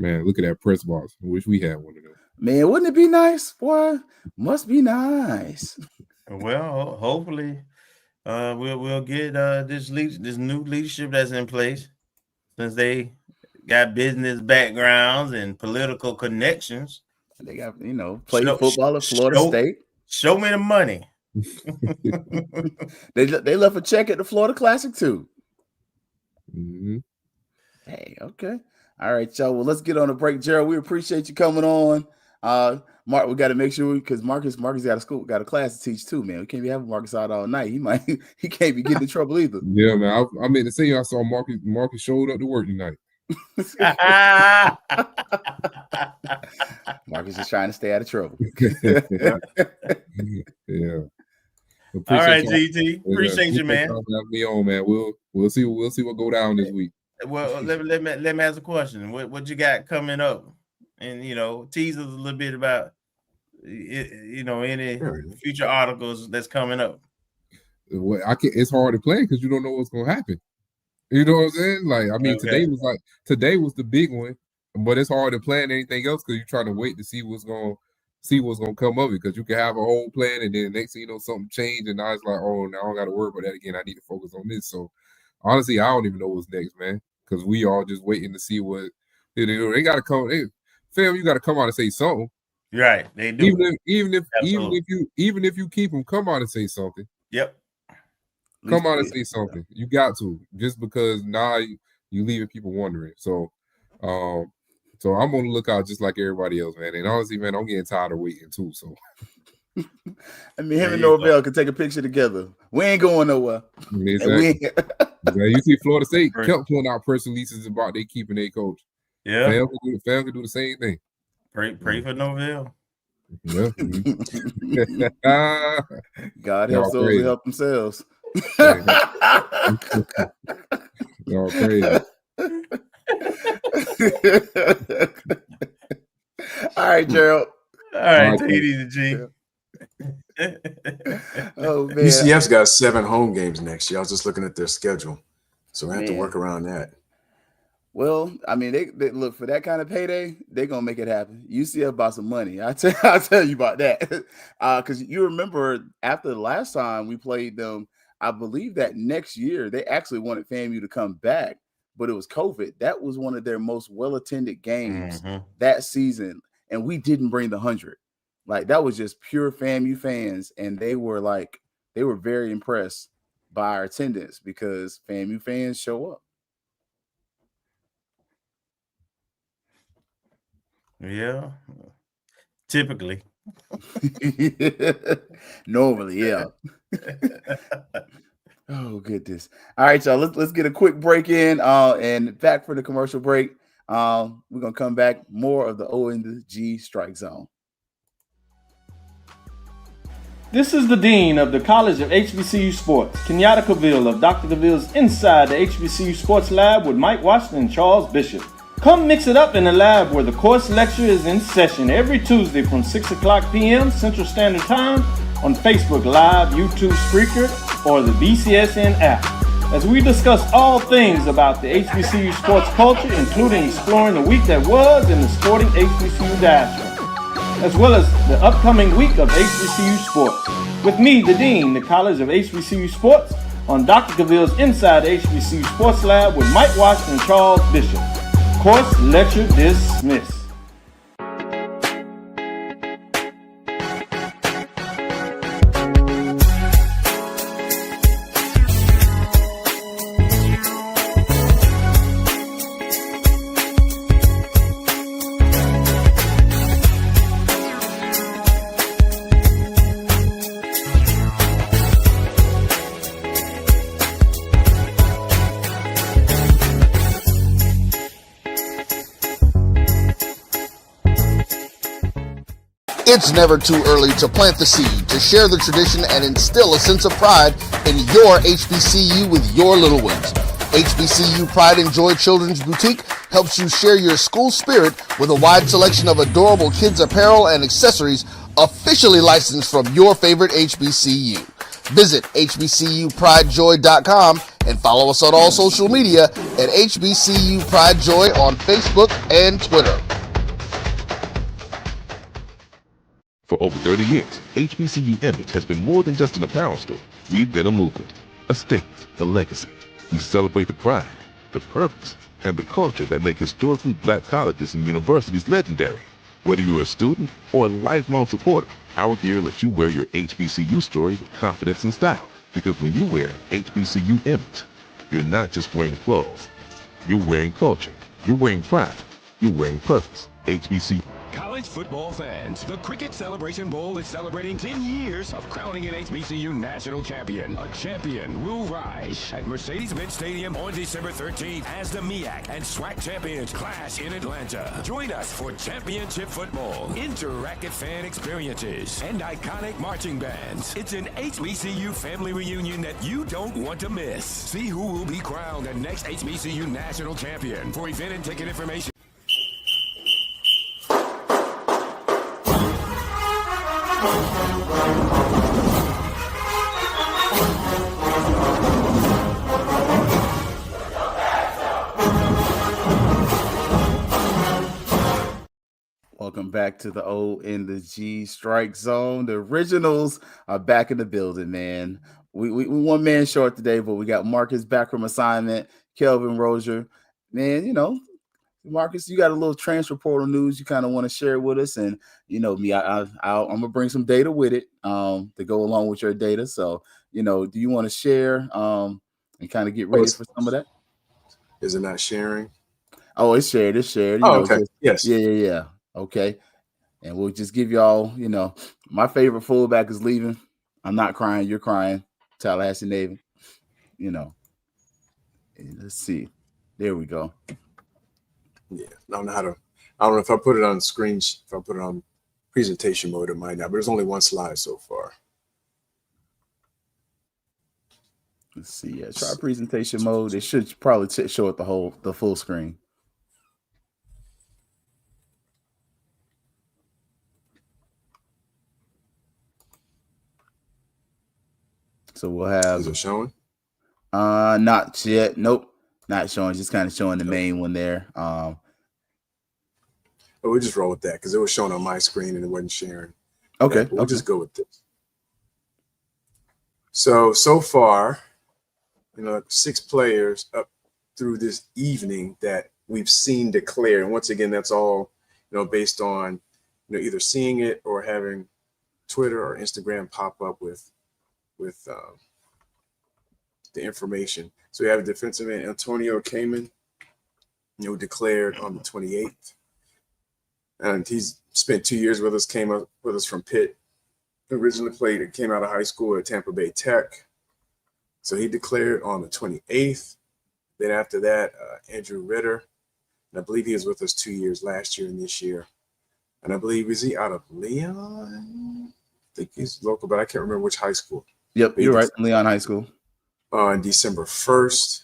[SPEAKER 9] Man, look at that press box. I wish we had one of them.
[SPEAKER 1] Man, wouldn't it be nice? Boy, must be nice.
[SPEAKER 2] Well, hopefully we'll get this new leadership that's in place, since they got business backgrounds and political connections.
[SPEAKER 1] They got, played football at Florida State.
[SPEAKER 2] Show me the money.
[SPEAKER 1] They left a check at the Florida Classic too.
[SPEAKER 9] Mm-hmm.
[SPEAKER 1] Hey, okay. All right, y'all. Well, let's get on a break. Gerald, we appreciate you coming on. Mark, we got to make sure because Marcus got a class to teach too, man. We can't be having Marcus out all night. He can't be getting in trouble either.
[SPEAKER 9] Yeah, man. I meant to say I saw Marcus showed up to work tonight.
[SPEAKER 1] Marcus is trying to stay out of trouble.
[SPEAKER 9] Yeah.
[SPEAKER 2] All right, GT. Appreciate you, man.
[SPEAKER 9] Have me on, man. We'll see what go down this week.
[SPEAKER 2] Well, let me ask a question. What you got coming up, and tease us a little bit about any future articles that's coming up.
[SPEAKER 9] Well, it's hard to plan because you don't know what's gonna happen. You know what I'm saying? Like, I mean, today was the big one, but it's hard to plan anything else because you're trying to wait to see what's gonna come of it, because you can have a whole plan and then next thing you know something changed and now it's like, oh, now I don't got to worry about that again. I need to focus on this. So honestly, I don't even know what's next, man, because we all just waiting to see what they got to come. Fam, you got to come out and say something.
[SPEAKER 2] Right, they do.
[SPEAKER 9] Even if you keep them, come out and say something.
[SPEAKER 2] Yep.
[SPEAKER 9] Come out and say something. You got to, just because now you leaving people wondering. So I'm on the lookout just like everybody else, man. And honestly, man, I'm getting tired of waiting too. So
[SPEAKER 1] I mean, him and Norvell can take a picture together. We ain't going nowhere.
[SPEAKER 9] Exactly. You see Florida State kept pulling out press releases about they keeping their coach.
[SPEAKER 2] Yeah.
[SPEAKER 9] Fam can do the same thing.
[SPEAKER 2] Pray for Norvell.
[SPEAKER 9] Yeah.
[SPEAKER 1] God helps those who help themselves.
[SPEAKER 9] Y'all crazy.
[SPEAKER 1] All right, Gerald.
[SPEAKER 2] All right, take it easy, G.
[SPEAKER 1] Oh man,
[SPEAKER 3] UCF's got 7 home games next year. I was just looking at their schedule, so we have to work around that.
[SPEAKER 1] Well, I mean, they look for that kind of payday. They're gonna make it happen. UCF bought some money. I'll tell you about that. Because you remember after the last time we played them, I believe that next year they actually wanted FAMU to come back, but it was COVID. That was one of their most well-attended games that season, and we didn't bring the 100. Like that was just pure FAMU fans, and they were very impressed by our attendance because FAMU fans show up.
[SPEAKER 2] Yeah, typically.
[SPEAKER 1] Normally, yeah. Oh goodness. All right, y'all. Let's get a quick break in. And back for the commercial break. We're gonna come back more of the O and the G Strike Zone.
[SPEAKER 10] This is the Dean of the College of HBCU Sports, Kenyatta Cavill of Dr. Cavill's Inside the HBCU Sports Lab with Mike Washington and Charles Bishop. Come mix it up in the lab where the course lecture is in session every Tuesday from 6 o'clock p.m. Central Standard Time on Facebook Live, YouTube Spreaker, or the BCSN app, as we discuss all things about the HBCU sports culture, including exploring the week that was in the sporting HBCU diaspora, as well as the upcoming week of HBCU sports. With me, the Dean, the College of HBCU Sports, on Dr. Cavill's Inside the HBCU Sports Lab with Mike Washington and Charles Bishop. Course lecture dismissed.
[SPEAKER 5] It's never too early to plant the seed, to share the tradition, and instill a sense of pride in your HBCU with your little ones. HBCU Pride and Joy Children's Boutique helps you share your school spirit with a wide selection of adorable kids apparel and accessories officially licensed from your favorite HBCU. Visit hbcupridejoy.com and follow us on all social media at HBCU Pride Joy on Facebook and Twitter.
[SPEAKER 8] For over 30 years, HBCU Image has been more than just an apparel store. We've been a movement, a statement, a legacy. We celebrate the pride, the purpose, and the culture that make historically black colleges and universities legendary. Whether you're a student or a lifelong supporter, our gear lets you wear your HBCU story with confidence and style. Because when you wear HBCU Image, you're not just wearing clothes. You're wearing culture. You're wearing pride. You're wearing purpose. HBCU.
[SPEAKER 6] College football fans, the Cricket Celebration Bowl is celebrating 10 years of crowning an HBCU national champion. A champion will rise at Mercedes-Benz Stadium on December 13th as the MEAC and SWAC champions clash in Atlanta. Join us for championship football, interactive fan experiences, and iconic marching bands. It's an HBCU family reunion that you don't want to miss. See who will be crowned the next HBCU national champion. For event and ticket information,
[SPEAKER 1] Welcome back to the O and the G Strike Zone. The originals are back in the building, man. We one man short today, but we got Marcus back from assignment, Kelvin Rozier. Man, you know, Marcus, you got a little transfer portal news you kind of want to share with us, and you know me, I'm gonna bring some data with it to go along with your data. So, you know, do you want to share and kind of get ready for some of that?
[SPEAKER 3] Is it not sharing?
[SPEAKER 1] Oh, it's shared. It's shared. You
[SPEAKER 3] Oh,
[SPEAKER 1] know,
[SPEAKER 3] okay. Yes.
[SPEAKER 1] Yeah. Okay. And we'll just give y'all, you know, my favorite fullback is leaving. I'm not crying. You're crying. Tallahassee Navy. You know. Let's see. There we go.
[SPEAKER 3] Yeah. I don't know if I put it on screen. If I put it on presentation mode, it might not, but there's only one slide so far.
[SPEAKER 1] Let's see. Yeah, try presentation mode. It should probably show it the full screen. So we'll have.
[SPEAKER 3] Is it showing?
[SPEAKER 1] Not yet. Nope, not showing. Just kind of showing the main one there.
[SPEAKER 3] But we'll just roll with that because it was showing on my screen and it wasn't sharing.
[SPEAKER 1] Okay.
[SPEAKER 3] We'll just go with this. So far, 6 players up through this evening that we've seen declare. And once again, that's all, based on, either seeing it or having Twitter or Instagram pop up with the information. So we have a defensive end, Antonio Kamen, declared on the 28th. And he's spent 2 years with us, came up with us from Pitt. Originally came out of high school at Tampa Bay Tech. So he declared on the 28th. Then after that, Andrew Ritter. And I believe he was with us 2 years last year and this year. And I believe, is he out of Leon? I think he's local, but I can't remember which high school.
[SPEAKER 1] Yep, you're right. Leon High School.
[SPEAKER 3] On December 1st,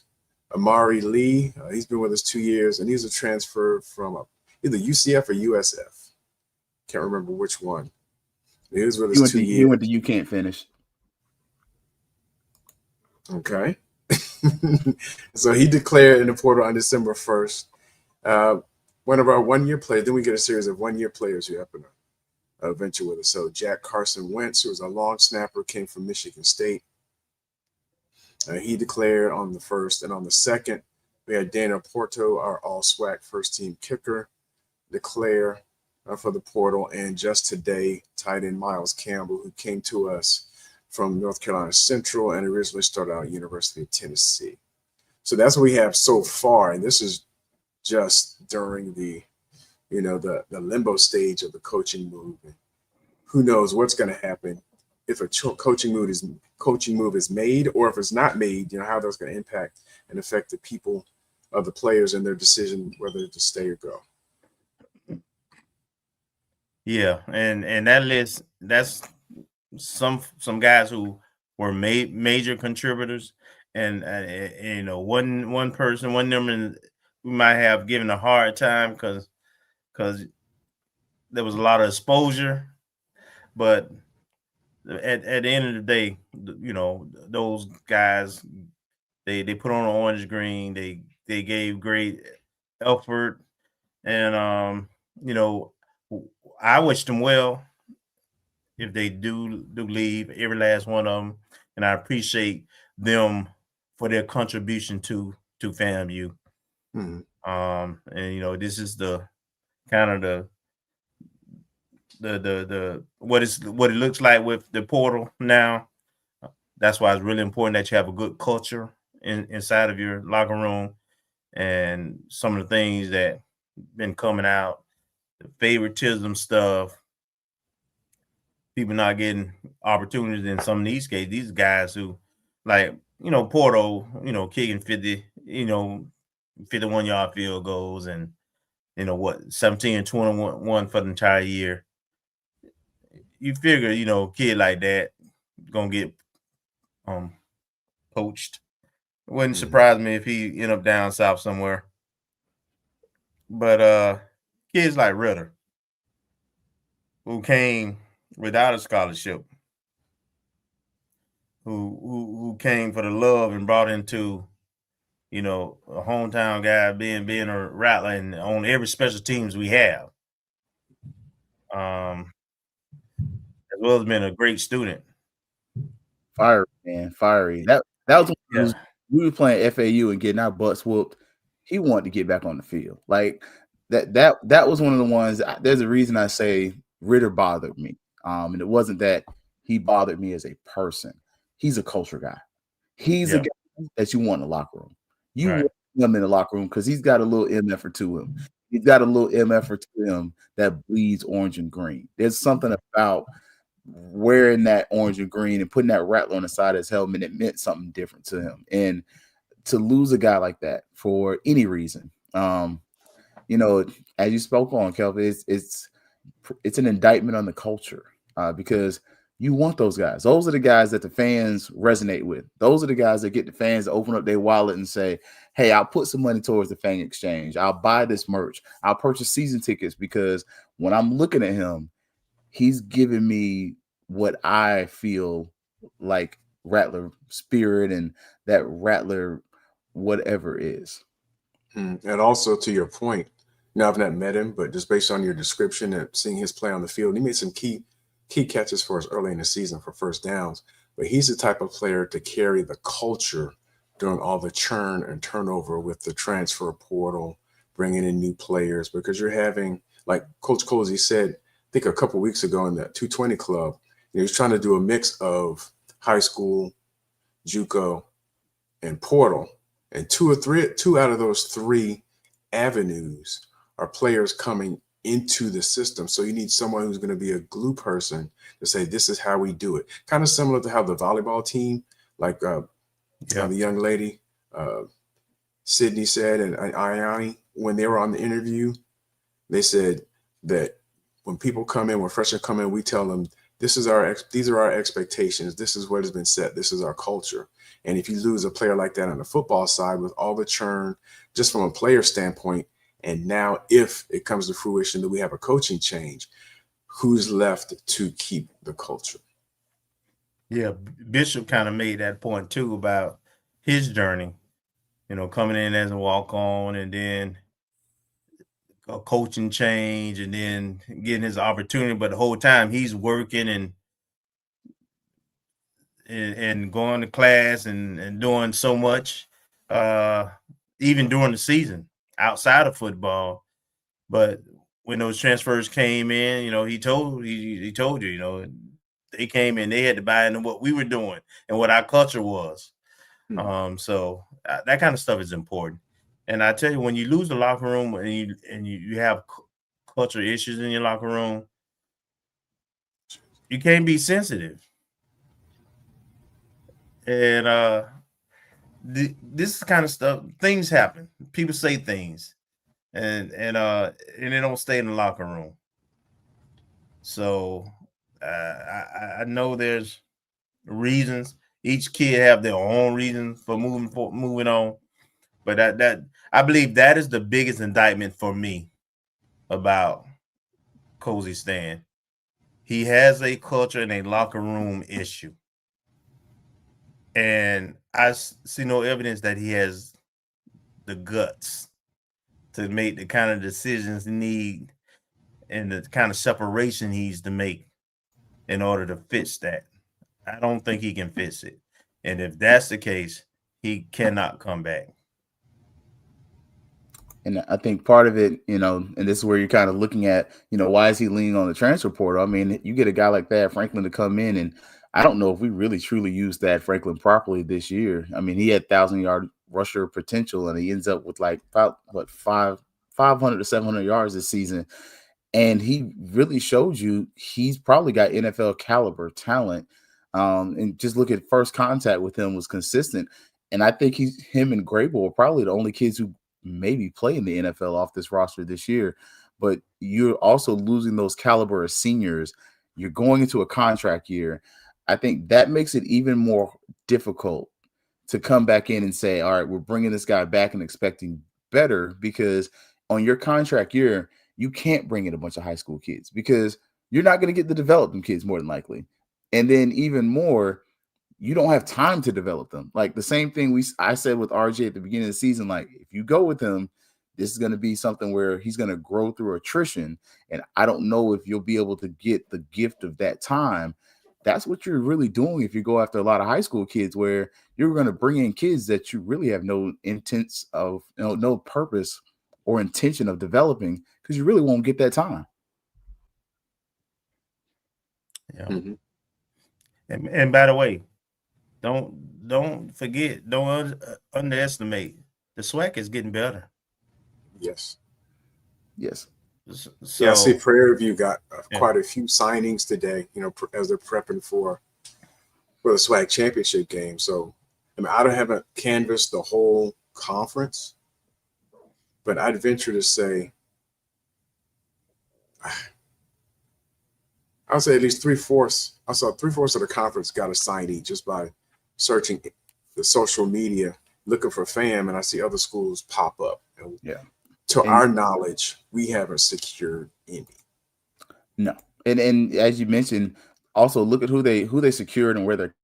[SPEAKER 3] Amari Lee. He's been with us 2 years, and he's a transfer from either UCF or USF. Can't remember which one. He was with us 2 years.
[SPEAKER 1] He went to You Can't Finish.
[SPEAKER 3] Okay. So he declared in the portal on December 1st. One of our 1 year players, then we get a series of 1 year players who happen to venture with us. So Jack Carson Wentz, who was a long snapper, came from Michigan State. He declared on the 1st, and on the 2nd, we had Daniel Porto, our all-SWAC first-team kicker, declare for the portal. And just today, tight end Miles Campbell, who came to us from North Carolina Central and originally started out at University of Tennessee. So that's what we have so far, and this is just during the limbo stage of the coaching move. And who knows what's going to happen if a coaching move is made, or if it's not made, how that's going to impact and affect the people of the players and their decision whether to stay or go.
[SPEAKER 2] Yeah, and that list, that's some guys who were major contributors, and one person, one number we might have given a hard time because there was a lot of exposure, but at the end of the day, those guys, they put on an orange green. They gave great effort, and I wish them well if they do leave, every last one of them, and I appreciate them for their contribution to FAMU.
[SPEAKER 3] Mm-hmm.
[SPEAKER 2] And this is the kind of the what it looks like with the portal now. That's why it's really important that you have a good culture inside of your locker room. And some of the things that been coming out, the favoritism stuff, people not getting opportunities in some of these cases. These guys who, like, Porto, kicking 50, 51-yard field goals and 17 and 21 for the entire year. You figure, kid like that gonna get poached. It wouldn't surprise me if he end up down south somewhere. But kids like Ritter, who came without a scholarship, who came for the love and brought into, a hometown guy, being a rattler and on every special teams we have, as well as being a great student.
[SPEAKER 1] Fiery, man, fiery. That was when we were playing FAU and getting our butts whooped. He wanted to get back on the field. Like that was one of the ones. There's a reason I say Ritter bothered me. And it wasn't that he bothered me as a person. He's a culture guy. He's a guy that you want in the locker room. You want him in the locker room because he's got a little MF to him. He's got a little MF to him that bleeds orange and green. There's something about wearing that orange and green and putting that rattler on the side of his helmet. It meant something different to him. And to lose a guy like that for any reason, as you spoke on, Kelvin, it's it's an indictment on the culture because you want those guys. Those are the guys that the fans resonate with. Those are the guys that get the fans to open up their wallet and say, hey, I'll put some money towards the Fang Exchange. I'll buy this merch. I'll purchase season tickets because when I'm looking at him, he's giving me what I feel like Rattler spirit and that Rattler whatever is.
[SPEAKER 3] And also to your point, now I've not met him, but just based on your description and seeing his play on the field, he made some key catches for us early in the season for first downs. But he's the type of player to carry the culture during all the churn and turnover with the transfer portal, bringing in new players, because you're having, like Coach Cozy said, I think a couple of weeks ago in that 220 club, he was trying to do a mix of high school, JUCO, and portal. And two out of those three avenues are players coming into the system. So you need someone who's going to be a glue person to say, this is how we do it. Kind of similar to how the volleyball team, like the young lady, Sydney said, and Ayani, when they were on the interview, they said that when people come in, when freshmen come in, we tell them, these are our expectations. This is what has been set. This is our culture. And if you lose a player like that on the football side with all the churn, just from a player standpoint, and now if it comes to fruition that we have a coaching change, who's left to keep the culture?
[SPEAKER 2] Yeah, Bishop kind of made that point too about his journey, coming in as a walk-on and then a coaching change and then getting his opportunity. But the whole time he's working and going to class and doing so much, even during the season outside of football. But when those transfers came in, he told you, they came in, they had to buy into what we were doing and what our culture was. So that kind of stuff is important. And I tell you, when you lose the locker room and you have culture issues in your locker room, you can't be sensitive. And this kind of stuff, things happen. People say things, and they don't stay in the locker room. So I know there's reasons. Each kid have their own reasons for moving on. But that I believe that is the biggest indictment for me about Cozy Stan. He has a culture and a locker room issue. And I see no evidence that he has the guts to make the kind of decisions he need and the kind of separation he needs to make in order to fix that. I don't think he can fix it. And if that's the case, he cannot come back.
[SPEAKER 1] And I think part of it, and this is where you're kind of looking at, why is he leaning on the transfer portal? I mean, you get a guy like that, Franklin, to come in, and I don't know if we really truly used that Franklin properly this year. I mean, he had 1,000-yard rusher potential, and he ends up with like about 500 to 700 yards this season. And he really showed you he's probably got NFL caliber talent. And just look at first contact with him was consistent. And I think him and Grable are probably the only kids who maybe play in the NFL off this roster this year. But you're also losing those caliber of seniors. You're going into a contract year. I think that makes it even more difficult to come back in and say, all right, we're bringing this guy back and expecting better, because on your contract year, you can't bring in a bunch of high school kids because you're not going to get the developing kids more than likely. And then even more, you don't have time to develop them. Like the same thing I said with RJ at the beginning of the season, like if you go with him, this is going to be something where he's going to grow through attrition. And I don't know if you'll be able to get the gift of that time. That's what you're really doing if you go after a lot of high school kids, where you're going to bring in kids that you really have no intents of, no purpose or intention of developing, because you really won't get that time.
[SPEAKER 2] Yeah. Mm-hmm. And by the way, don't forget, don't underestimate, the SWAC is getting better.
[SPEAKER 3] Yes.
[SPEAKER 2] So,
[SPEAKER 3] yeah, I see Prairie View got quite a few signings today, as they're prepping for the SWAC championship game. So, I haven't canvassed the whole conference, but I'd venture to say I'll say at least 3/4. I saw 3/4 of the conference got a signee just by searching the social media, looking for FAM, and I see other schools pop up. And to our knowledge, we haven't secured any.
[SPEAKER 1] No, and as you mentioned, also look at who they secured and where they're.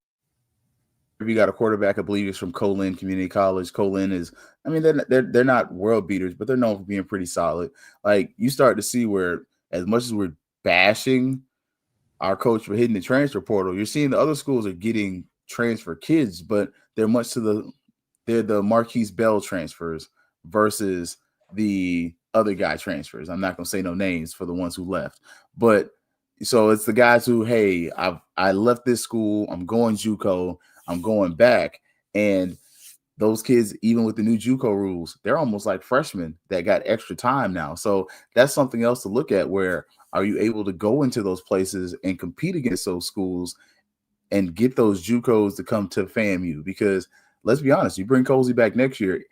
[SPEAKER 1] We got a quarterback, I believe, is from Colin Community College. Colin is, I mean, they're not world beaters, but they're known for being pretty solid. Like you start to see where, as much as we're bashing our coach for hitting the transfer portal, you're seeing the other schools are getting transfer kids, but they're the Marquise Bell transfers versus the other guy transfers. I'm not gonna say no names for the ones who left, but so it's the guys who, hey, I left this school, I'm going JUCO, I'm going back, and those kids, even with the new JUCO rules, they're almost like freshmen that got extra time now. So that's something else to look at. Where are you able to go into those places and compete against those schools and get those JUCOs to come to FAMU? Because let's be honest, you bring Colsey back next year,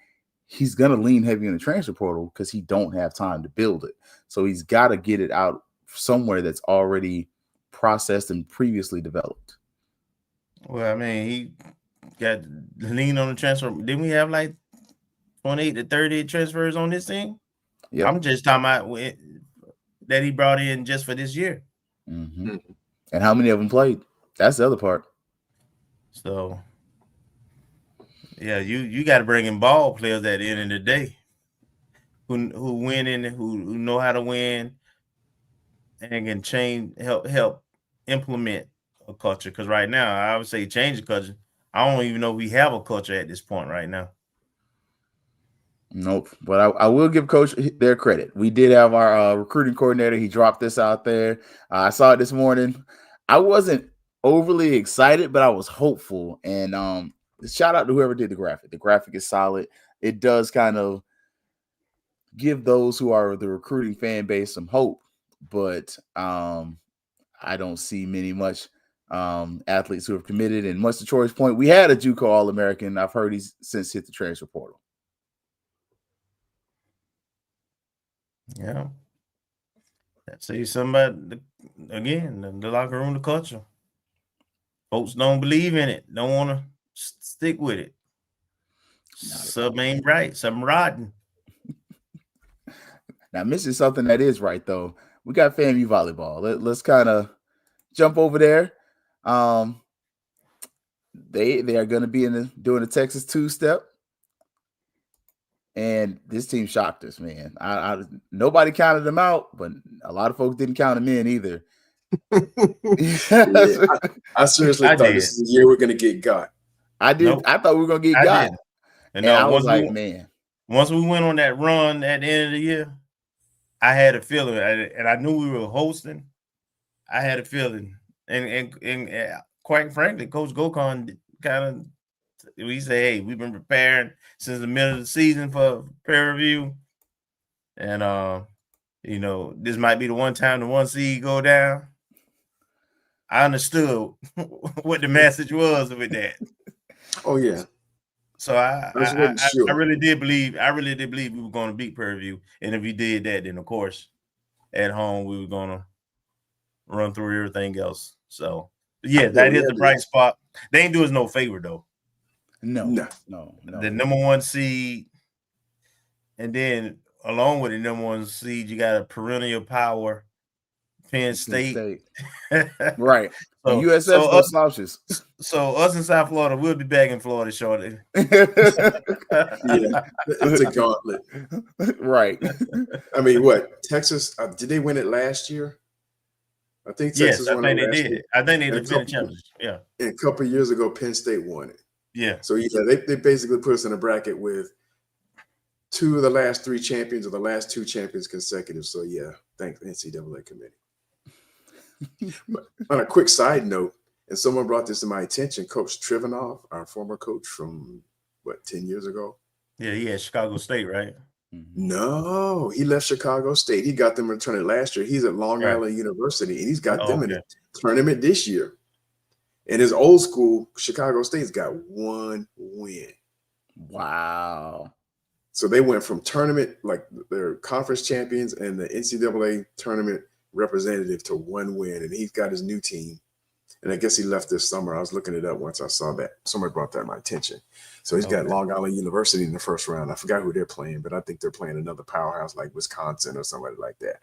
[SPEAKER 1] he's going to lean heavy in the transfer portal because he don't have time to build it. So he's got to get it out somewhere that's already processed and previously developed.
[SPEAKER 2] Well, I mean, he got lean on the transfer. Didn't we have like 28 to 30 transfers on this thing? Yeah, I'm just talking about that he brought in just for this year.
[SPEAKER 1] Mm-hmm. And how many of them played? That's the other part.
[SPEAKER 2] So, yeah, you got to bring in ball players at the end of the day who win and who know how to win and can help implement a culture. Because right now, I would say change the culture. I don't even know if we have a culture at this point right now.
[SPEAKER 1] Nope. But I will give Coach their credit. We did have our recruiting coordinator. He dropped this out there. I saw it this morning. I wasn't overly excited, but I was hopeful. And shout out to whoever did the graphic. The graphic is solid. It does kind of give those who are the recruiting fan base some hope. But I don't see much athletes who have committed. And much to Troy's point, we had a JUCO All-American. I've heard he's since hit the transfer portal.
[SPEAKER 2] Yeah. That says something about, the locker room, the culture. Folks don't believe in it. Don't want to stick with it. Something ain't right. Something rotten.
[SPEAKER 1] Now, missing something that is right, though. We got FAMU volleyball. Let's kind of jump over there. They are going to be doing the Texas two-step. And this team shocked us, man. Nobody counted them out, but a lot of folks didn't count them in either.
[SPEAKER 3] Yeah, I seriously thought this is the year we're going to get got.
[SPEAKER 1] I did. Nope. I thought we were going to get got.
[SPEAKER 2] And I was like, man. Once we went on that run at the end of the year, I had a feeling, and I knew we were hosting. I had a feeling, and quite frankly, Coach Gokon kind of. We say, hey, we've been preparing since the middle of the season for peer review. And, this might be the one time the one seed go down. I understood what the message was with that.
[SPEAKER 3] Oh, yeah.
[SPEAKER 2] So I really did believe we were going to beat peer review. And if we did that, then, of course, at home, we were going to run through everything else. So, yeah, that is the bright spot. They ain't do us no favor, though.
[SPEAKER 1] No.
[SPEAKER 2] The number one seed, and then along with the number one seed, you got a perennial power, Penn State.
[SPEAKER 1] Right. So, USF no slouches.
[SPEAKER 2] So us in South Florida, we'll be back in Florida shortly.
[SPEAKER 3] Yeah, it's a gauntlet.
[SPEAKER 1] Right.
[SPEAKER 3] I mean, what, Texas, did they win it last year? I think Texas won it last year.
[SPEAKER 2] I think they defended champions. Yeah.
[SPEAKER 3] And a couple of years ago, Penn State won it.
[SPEAKER 2] Yeah.
[SPEAKER 3] So they basically put us in a bracket with two of the last three champions or the last two champions consecutive. So yeah, thanks NCAA committee. But on a quick side note, and someone brought this to my attention, Coach Trivanov, our former coach from 10 years ago.
[SPEAKER 2] Yeah, he had Chicago State, right?
[SPEAKER 3] No, he left Chicago State. He got them in the tournament last year. He's at Long Island University, and he's got them in the tournament this year. And his old school, Chicago State's got one win.
[SPEAKER 1] Wow.
[SPEAKER 3] So they went from tournament, like their conference champions and the NCAA tournament representative to one win, and he's got his new team. And I guess he left this summer. I was looking it up once I saw that. Somebody brought that to my attention. So he's got Long Island University in the first round. I forgot who they're playing, but I think they're playing another powerhouse like Wisconsin or somebody like that.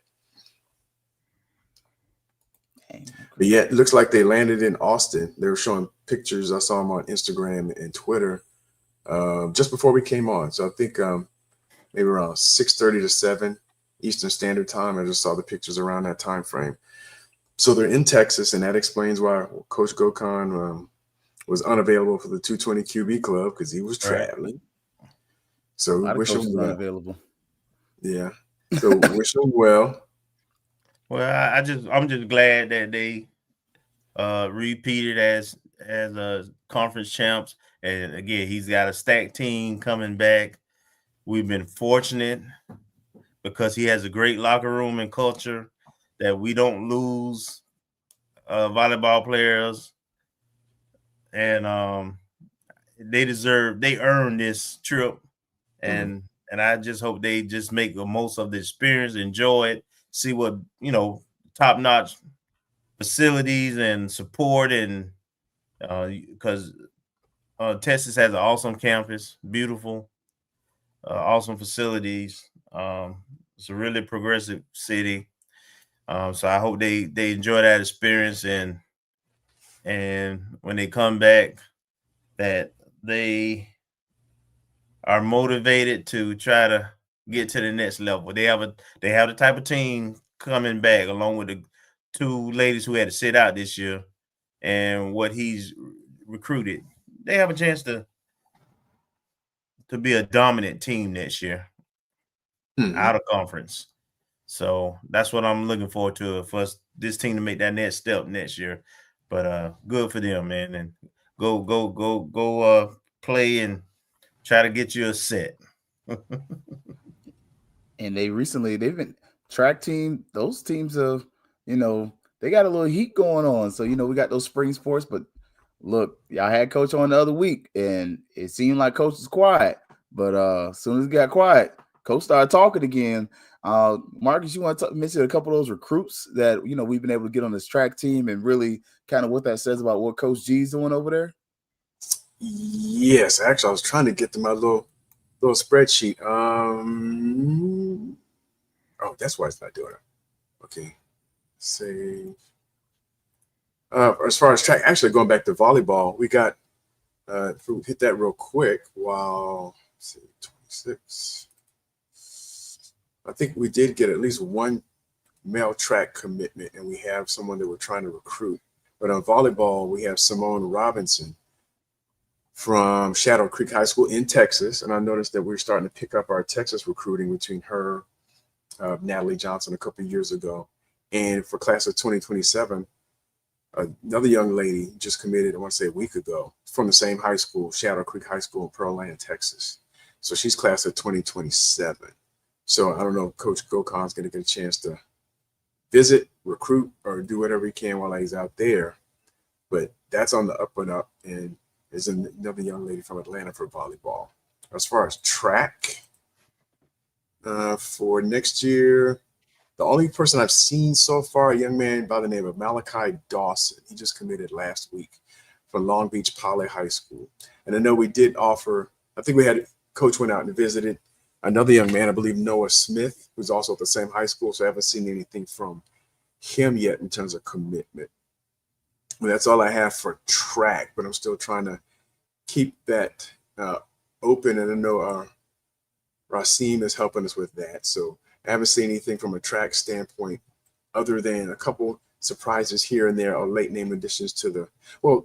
[SPEAKER 3] But yeah, it looks like they landed in Austin. They were showing pictures. I saw them on Instagram and Twitter just before we came on. So I think maybe around 6:30 to 7 Eastern Standard Time. I just saw the pictures around that time frame. So they're in Texas, and that explains why Coach Gokhan was unavailable for the 220 QB club because he was traveling. So we wish him well.
[SPEAKER 1] Unavailable.
[SPEAKER 3] Yeah. So wish him well.
[SPEAKER 2] Well, I'm just glad that they repeated as conference champs. And again, he's got a stacked team coming back. We've been fortunate because he has a great locker room and culture that we don't lose volleyball players. And they earned this trip. And I just hope they just make the most of the experience, enjoy it, see what, top-notch facilities and support, and because Texas has an awesome campus, beautiful, awesome facilities. It's a really progressive city. So I hope they enjoy that experience, and when they come back, that they are motivated to try to get to the next level. They have the type of team coming back, along with the two ladies who had to sit out this year, and what he's recruited. They have a chance to be a dominant team next year, out of conference. So that's what I'm looking forward to, for this team to make that next step next year. But good for them, man, and go play and try to get you a set.
[SPEAKER 1] And they've been track team. Those teams have, they got a little heat going on. So, we got those spring sports, but look, y'all had Coach on the other week, and it seemed like Coach was quiet. But as soon as it got quiet, Coach started talking again. Marcus, you want to mention a couple of those recruits that, we've been able to get on this track team, and really kind of what that says about what Coach G's doing over there?
[SPEAKER 3] Yes, actually, I was trying to get to my little spreadsheet. Oh, that's why it's not doing it. Okay, save. As far as track, actually going back to volleyball, we got if we hit that real quick. Wow, let's see, 26. I think we did get at least one male track commitment, and we have someone that we're trying to recruit. But on volleyball, we have Simone Robinson from Shadow Creek High School in Texas. And I noticed that we're starting to pick up our Texas recruiting between her, Natalie Johnson a couple of years ago. And for class of 2027, another young lady just committed, I want to say a week ago, from the same high school, Shadow Creek High School in Pearland, Texas. So she's class of 2027. So I don't know if Coach Gokhan's going to get a chance to visit, recruit, or do whatever he can while he's out there. But that's on the up and up. And there's another young lady from Atlanta for volleyball. As far as track, for next year, the only person I've seen so far, a young man by the name of Malachi Dawson. He just committed last week from Long Beach Poly High School. And I know we did offer, I think we had, Coach went out and visited another young man, I believe Noah Smith, who's also at the same high school. So I haven't seen anything from him yet in terms of commitment. And that's all I have for track, but I'm still trying to keep that open. And I know Rasim is helping us with that. So I haven't seen anything from a track standpoint other than a couple surprises here and there, or late name additions to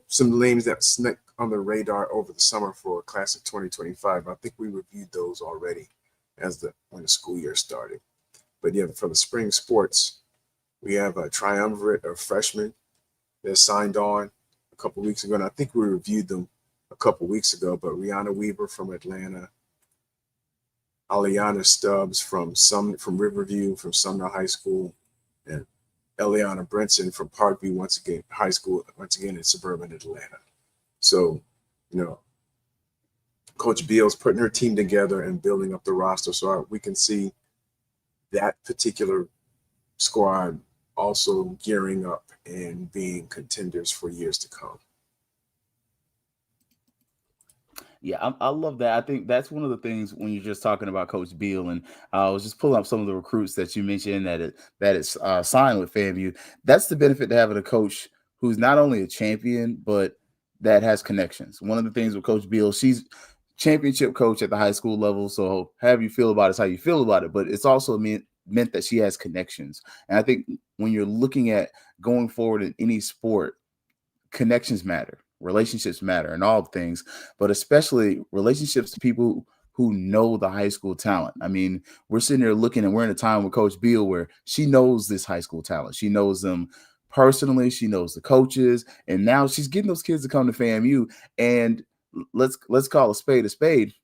[SPEAKER 3] some names that snuck on the radar over the summer for class of 2025. I think we reviewed those already when the school year started. But yeah, for the spring sports, we have a triumvirate of freshmen that signed on a couple weeks ago. And I think we reviewed them a couple weeks ago, but Rihanna Weaver from Atlanta, Aliana Stubbs from Riverview, from Sumner High School, and Eliana Brinson from Parkview, high school, once again in suburban Atlanta. So, Coach Beal's putting her team together and building up the roster so we can see that particular squad also gearing up and being contenders for years to come.
[SPEAKER 1] Yeah, I love that. I think that's one of the things when you're just talking about Coach Beal, and I was just pulling up some of the recruits that you mentioned that is signed with FAMU. That's the benefit to having a coach who's not only a champion but that has connections. One of the things with Coach Beal, she's championship coach at the high school level, so however you feel about it is how you feel about it. But it's also meant that she has connections, and I think when you're looking at going forward in any sport, connections matter, relationships matter, and all things, but especially relationships to people who know the high school talent. I mean, we're sitting there looking, and we're in a time with Coach Beal where she knows this high school talent. She knows them personally. She knows the coaches, and now she's getting those kids to come to FAMU. And let's call a spade a spade.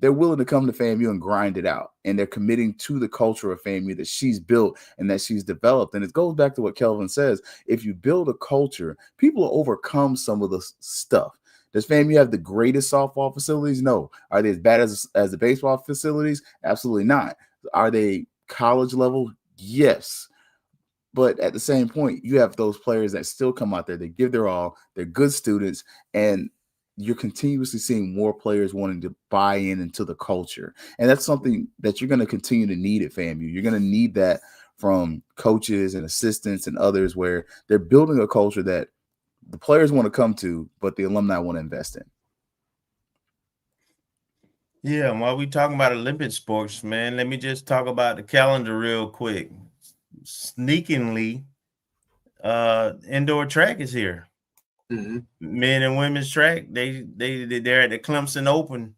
[SPEAKER 1] They're willing to come to FAMU and grind it out, and they're committing to the culture of FAMU that she's built and that she's developed. And it goes back to what Kelvin says: if you build a culture, people will overcome some of the stuff. Does FAMU have the greatest softball facilities? No. Are they as bad as the baseball facilities? Absolutely not. Are they college level? Yes. But at the same point, you have those players that still come out there. They give their all. They're good students, and you're continuously seeing more players wanting to buy into the culture. And that's something that you're going to continue to need at FAMU. You're going to need that from coaches and assistants and others, where they're building a culture that the players want to come to, but the alumni want to invest in.
[SPEAKER 2] Yeah, while we talking about Olympic sports, man, let me just talk about the calendar real quick. Sneakingly, indoor track is here. Mm-hmm. Men and women's track, they're at the Clemson Open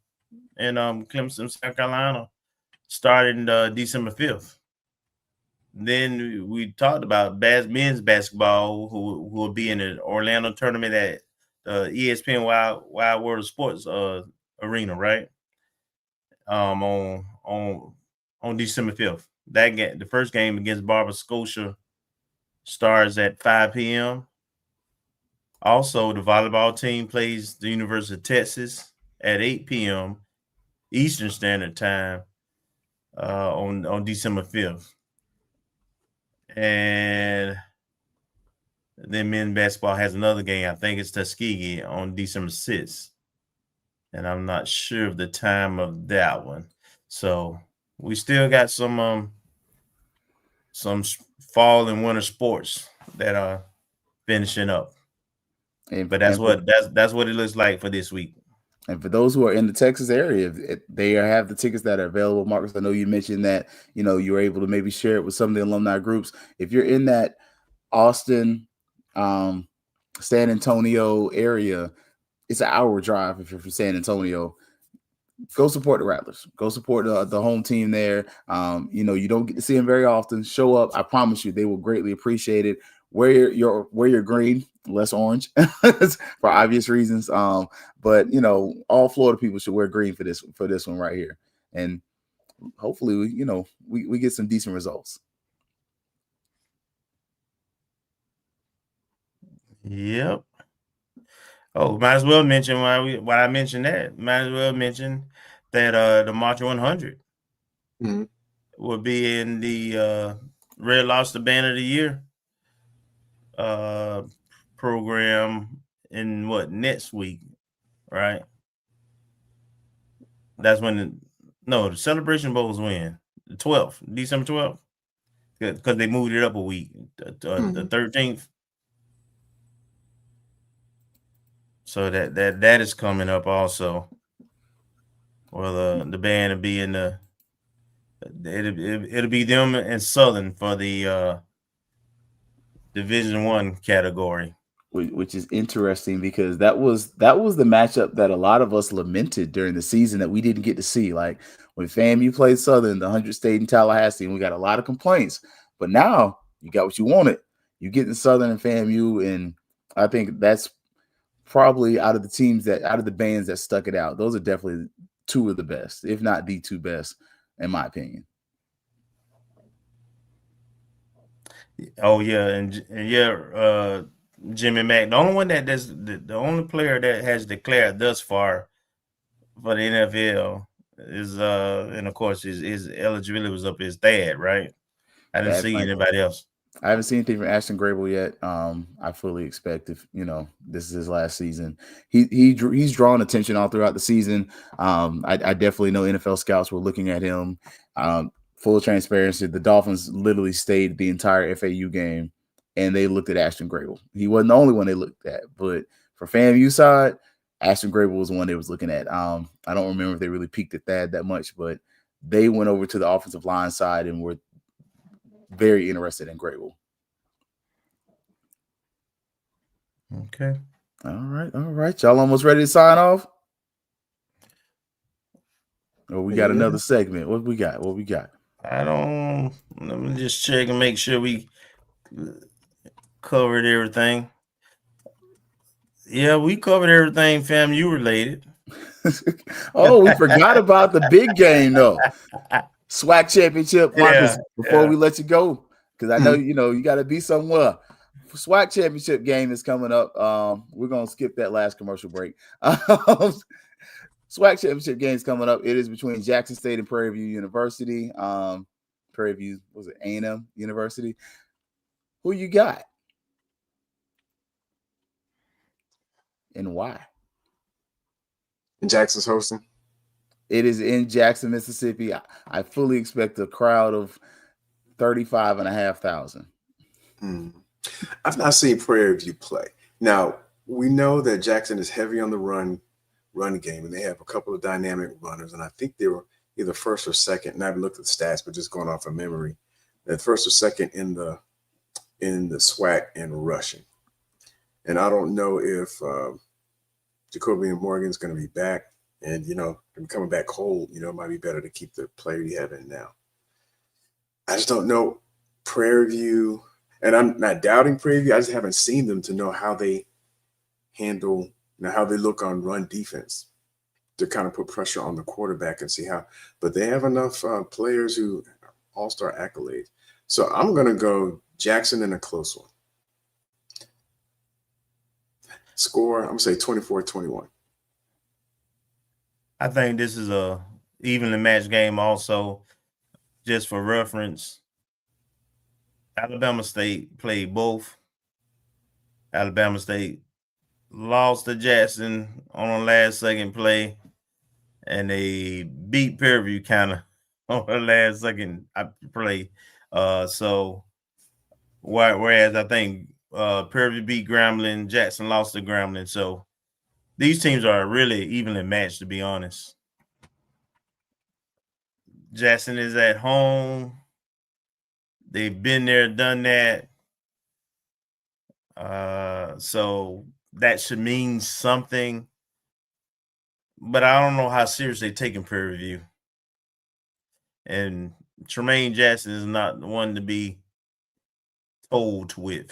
[SPEAKER 2] in Clemson, South Carolina, starting December 5th. Then we talked about men's basketball, who will be in the Orlando tournament at ESPN Wide World of Sports arena, right? On December 5th. The first game against Barber Scotia starts at 5 p.m. Also, the volleyball team plays the University of Texas at 8 p.m. Eastern Standard Time on December 5th. And then men's basketball has another game. I think it's Tuskegee on December 6th. And I'm not sure of the time of that one. So we still got some fall and winter sports that are finishing up. But that's what it looks like for this week.
[SPEAKER 1] And for those who are in the Texas area, they have the tickets that are available. Marcus, I know you mentioned that, you were able to maybe share it with some of the alumni groups. If you're in that Austin, San Antonio area, it's an hour drive if you're from San Antonio. Go support the Rattlers. Go support the home team there. You don't get to see them very often. Show up. I promise you, they will greatly appreciate it. Wear your green, less orange, for obvious reasons. But all Florida people should wear green for this one right here, and hopefully, we get some decent results.
[SPEAKER 2] Yep. Oh, might as well mention why I mentioned that. Might as well mention that the March 100 will be in the Red Lobster Band of the Year program in next week, right? That's when the Celebration Bowl is when? The 12th, December 12th, because they moved it up a week, the 13th. So that is coming up also. Well, the band will be in it'll be them and Southern for the Division I category,
[SPEAKER 1] which is interesting because that was the matchup that a lot of us lamented during the season that we didn't get to see. Like when FAMU played Southern, the 100 stayed in Tallahassee, and we got a lot of complaints. But now you got what you wanted. You get in Southern and FAMU, and I think that's probably out of the bands that stuck it out. Those are definitely two of the best, if not the two best, in my opinion.
[SPEAKER 2] Oh yeah, and yeah, Jimmy Mack. The only one the only player that has declared thus far for the NFL is and of course his eligibility was up his dad, right? I didn't see anybody else.
[SPEAKER 1] I haven't seen anything from Ashton Grable yet. I fully expect if this is his last season. He's drawn attention all throughout the season. I definitely know NFL scouts were looking at him. Full transparency, the Dolphins literally stayed the entire FAU game, and they looked at Ashton Grable. He wasn't the only one they looked at, but for FAMU side, Ashton Grable was the one they was looking at. I don't remember if they really peeked at that much, but they went over to the offensive line side and were very interested in Grable.
[SPEAKER 2] Okay.
[SPEAKER 1] All right. Y'all almost ready to sign off? Oh, we got another segment. What we got?
[SPEAKER 2] Let me just check and make sure we covered everything. Yeah, we covered everything FAMU related.
[SPEAKER 1] Oh, we forgot about the big game though. SWAC championship, Marcus. Before we let you go, because I know you got to be somewhere. SWAC championship game is coming up. We're gonna skip that last commercial break. SWAC championship game is coming up. It is between Jackson State and Prairie View University. Prairie View, was it A&M University? Who you got? And why?
[SPEAKER 3] Jackson's hosting.
[SPEAKER 1] It is in Jackson, Mississippi. I fully expect a crowd of 35,500.
[SPEAKER 3] I've not seen Prairie View play. Now, we know that Jackson is heavy on the run game, and they have a couple of dynamic runners, and I think they were either first or second, and I haven't looked at the stats, but just going off of memory, that first or second in the SWAC and rushing. And I don't know if Jacoby and Morgan's going to be back. And, coming back cold, it might be better to keep the player you have in now. I just don't know Prairie View, and I'm not doubting Prairie View. I just haven't seen them to know how they handle, how they look on run defense to kind of put pressure on the quarterback and see how. But they have enough players who all-star accolades. So I'm going to go Jackson in a close one. Score, I'm going to say 24-21.
[SPEAKER 2] I think this is a evenly matched game also. Just for reference, Alabama State played both. Alabama State lost to Jackson on a last-second play, and they beat Prairie View kind of on the last-second play. So whereas I think Prairie View beat Grambling, Jackson lost to Grambling. So these teams are really evenly matched, to be honest. Jackson is at home. They've been there, done that. So that should mean something. But I don't know how serious they're taking Prairie View. And Tremaine Jackson is not the one to be told with.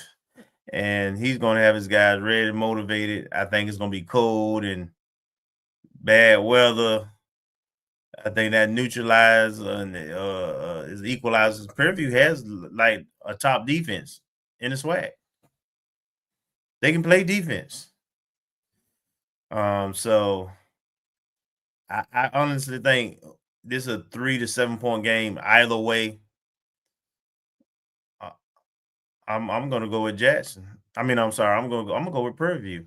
[SPEAKER 2] And he's going to have his guys ready, motivated. I think it's going to be cold and bad weather. I think that neutralizes is equalizes. Prairie View has like a top defense in the SWAC. They can play defense. So I honestly think this is a 3 to 7 point game either way. I'm gonna go with Jackson. I'm gonna go with Prairie View.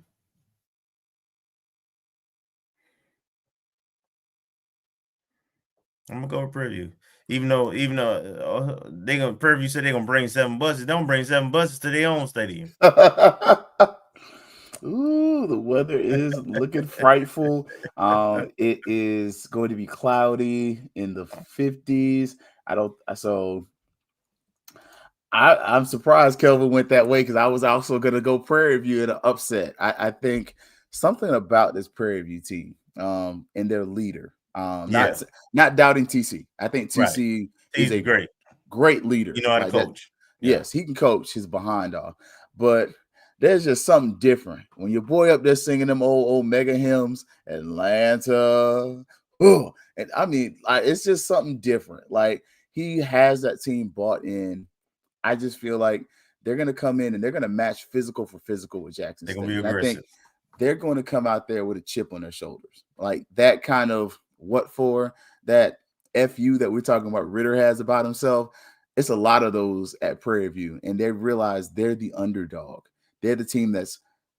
[SPEAKER 2] I'm gonna go with Prairie View. Even though Prairie View said they're gonna bring 7 buses, don't bring 7 buses to their own stadium.
[SPEAKER 1] Ooh, the weather is looking frightful. It is going to be cloudy in the 50s. I'm surprised Kelvin went that way because I was also going to go Prairie View in an upset. I think something about this Prairie View team and their leader. Not doubting TC. I think TC is a great leader.
[SPEAKER 2] You know how to coach.
[SPEAKER 1] Yes, he can coach his behind off. But there's just something different when your boy up there singing them old mega hymns, Atlanta. Oh, and I mean, it's just something different. Like he has that team bought in. I just feel like they're going to come in and they're going to match physical for physical with Jackson State.
[SPEAKER 2] They're going to be aggressive.
[SPEAKER 1] I think they're going to come out there with a chip on their shoulders. Like that kind of that FU that we're talking about Ritter has about himself. it's a lot of those at Prairie View, and they realize they're the underdog. They're the team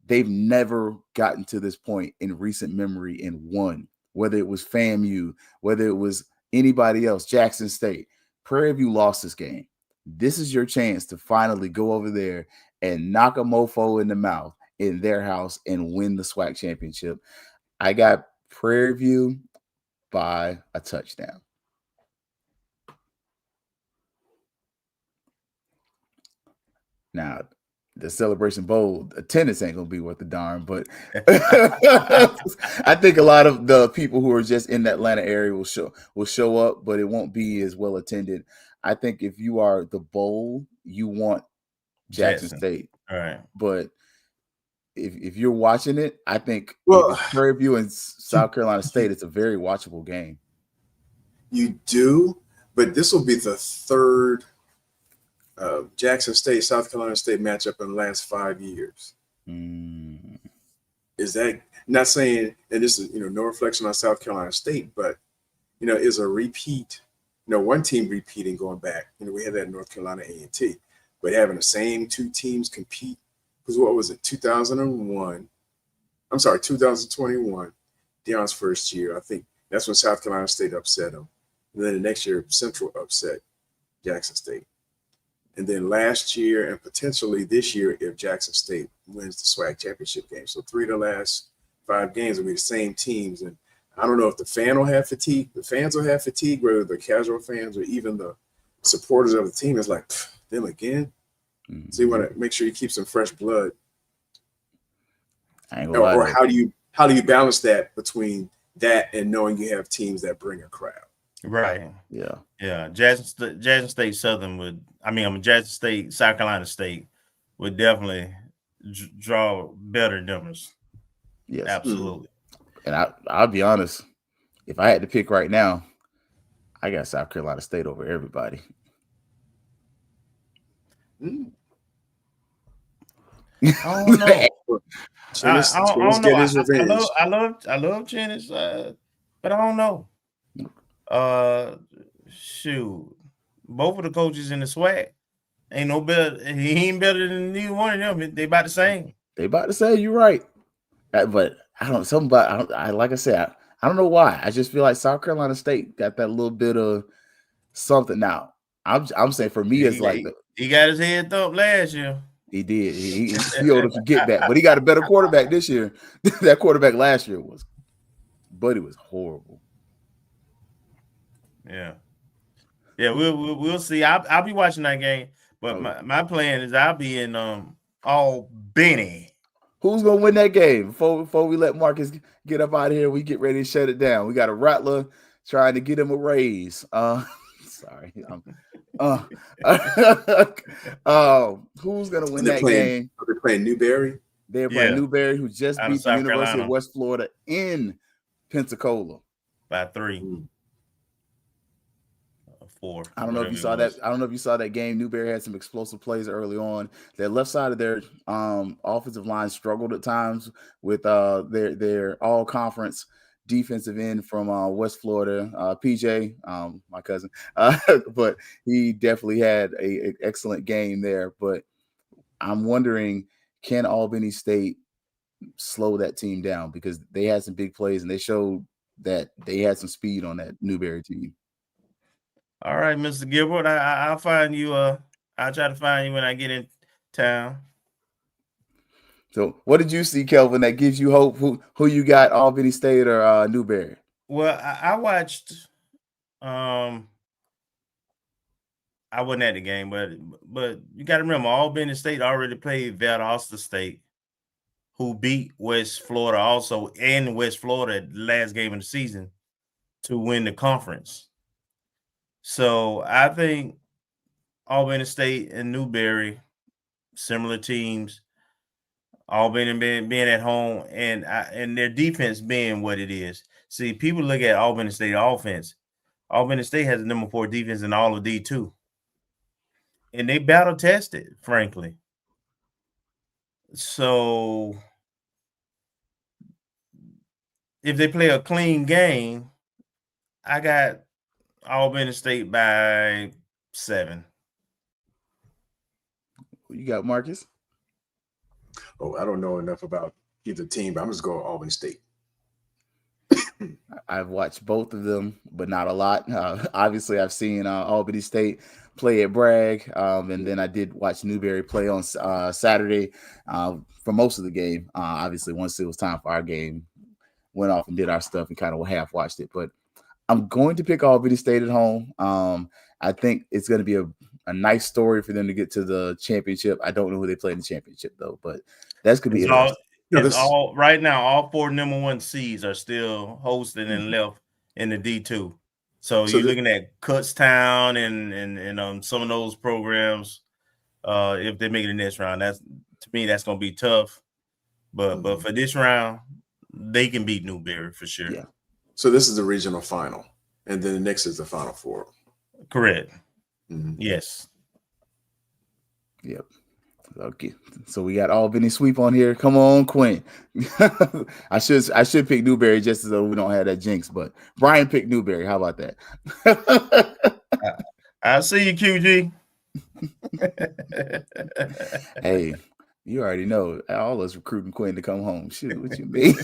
[SPEAKER 1] they've never gotten to this point in recent memory and won, whether it was FAMU, whether it was anybody else, Jackson State. Prairie View lost this game. This is your chance to finally go over there and knock a mofo in the mouth in their house and win the SWAC championship. I got Prairie View by a touchdown. Now, the Celebration Bowl attendance ain't gonna be worth the darn, but I think a lot of the people who are just in the Atlanta area will show up, but it won't be as well attended. I think if you are the bowl, you want Jackson State.
[SPEAKER 2] All right.
[SPEAKER 1] But if you're watching it, I think
[SPEAKER 3] Well,
[SPEAKER 1] if it's Prairie View and South Carolina State, it's a very watchable game.
[SPEAKER 3] You do, but this will be the third Jackson State, South Carolina State matchup in the last 5 years. Is that not saying, and this is, no reflection on South Carolina State, but, is a repeat, one team repeating going back. We had that in North Carolina A&T, but having the same two teams compete, because what was it, 2021, 2021, Deion's first year. I think that's when South Carolina State upset them. And then the next year, Central upset Jackson State. And then last year and potentially this year, if Jackson State wins the SWAC championship game. So 3 of the last 5 games will be the same teams. And I don't know if the fans will have fatigue, whether the casual fans or even the supporters of the team is like, them again. So you want to make sure you keep some fresh blood. Or how do you balance that between that and knowing you have teams that bring a crowd?
[SPEAKER 2] Right.
[SPEAKER 1] Yeah.
[SPEAKER 2] Jackson State Southern Jackson State, South Carolina State would definitely draw better numbers.
[SPEAKER 1] Yes.
[SPEAKER 2] Absolutely.
[SPEAKER 1] And I'll be honest, if I had to pick right now, I got South Carolina State over everybody.
[SPEAKER 2] I don't know.
[SPEAKER 3] I
[SPEAKER 2] love Chennis, but I don't know. Shoot, both of the coaches in the SWAC ain't no better. He ain't better than neither one of them. They about the same.
[SPEAKER 1] You're right. But I don't. Like I said, I don't know why. I just feel like South Carolina State got that little bit of something. Now, I'm saying for me, it's like
[SPEAKER 2] he got his head thumped last year.
[SPEAKER 1] He did. He owed him to get back, but he got a better quarterback this year. That quarterback last year was horrible.
[SPEAKER 2] Yeah. We'll see. I'll be watching that game, but my plan is I'll be in Albany.
[SPEAKER 1] Who's gonna win that game? Before we let Marcus get up out of here, we get ready to shut it down. We got a Rattler trying to get him a raise. Sorry. Who's gonna win that game?
[SPEAKER 3] Are they playing Newberry?
[SPEAKER 1] They're playing Newberry, who just beat the University of West Florida in Pensacola
[SPEAKER 2] by 3. 4.
[SPEAKER 1] I don't know if you saw that. I don't know if you saw that game. Newberry had some explosive plays early on. Their left side of their offensive line struggled at times with their all conference defensive end from West Florida, PJ, my cousin. But he definitely had an excellent game there. But I'm wondering, can Albany State slow that team down? Because they had some big plays and they showed that they had some speed on that Newberry team.
[SPEAKER 2] All right, Mr. Gilbert, I'll find you. I'll try to find you when I get in town.
[SPEAKER 1] So, what did you see, Kelvin, that gives you hope? Who you got, Albany State or Newberry?
[SPEAKER 2] Well, I watched. I wasn't at the game, but you got to remember, Albany State already played Valdosta State, who beat West Florida also in West Florida the last game of the season to win the conference. So I think Albany State and Newberry, similar teams, Albany being at home and their defense being what it is. See, people look at Albany State offense. Albany State has the number 4 defense in all of D2. And they battle tested, frankly. So if they play a clean game, I got Albany State by 7.
[SPEAKER 1] You got Marcus?
[SPEAKER 3] Oh, I don't know enough about either team, but I'm just going Albany State.
[SPEAKER 1] I've watched both of them, but not a lot. Obviously, I've seen Albany State play at Bragg, and then I did watch Newberry play on Saturday for most of the game. Obviously, once it was time for our game, went off and did our stuff and kind of half watched it. But I'm going to pick Albany State at home. I think it's going to be a nice story for them to get to the championship. I don't know who they play in the championship, though, but that's going to be interesting.
[SPEAKER 2] All right now, all 4 number 1 seeds are still hosted and left in the D2. So you're looking at Kutztown and some of those programs. If they make it in this round, to me that's going to be tough. But for this round, they can beat Newberry for sure.
[SPEAKER 3] Yeah. So this is the regional final, and then the next is the Final Four.
[SPEAKER 2] Correct. Yes.
[SPEAKER 1] Yep. Okay, so we got Albany sweep on here. Come on, Quinn. I should pick Newberry just so we don't have that jinx. But Brian picked Newberry. How about that?
[SPEAKER 2] I'll see you, QG.
[SPEAKER 1] Hey, you already know all us recruiting Quinn to come home. Shoot, what you mean?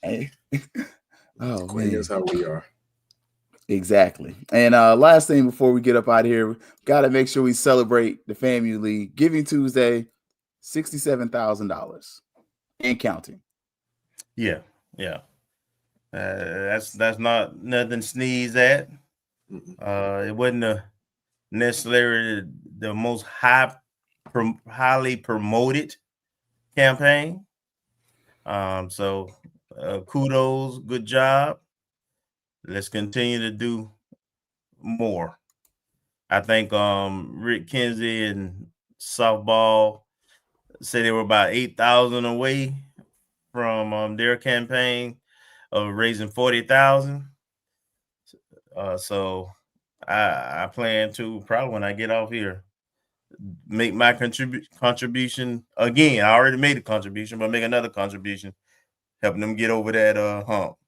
[SPEAKER 1] Hey. Oh,
[SPEAKER 3] Quinn knows how we are.
[SPEAKER 1] Exactly. And last thing before we get up out of here, got to make sure we celebrate the FAMU League. Giving Tuesday, $67,000 and counting.
[SPEAKER 2] Yeah. That's not nothing to sneeze at. It wasn't necessarily the most highly promoted campaign. So kudos, good job. Let's continue to do more. I think Rick Kinsey and softball say they were about 8,000 away from their campaign of raising 40,000. So I plan to probably when I get off here make my contribution again. I already made a contribution, but make another contribution, helping them get over that hump.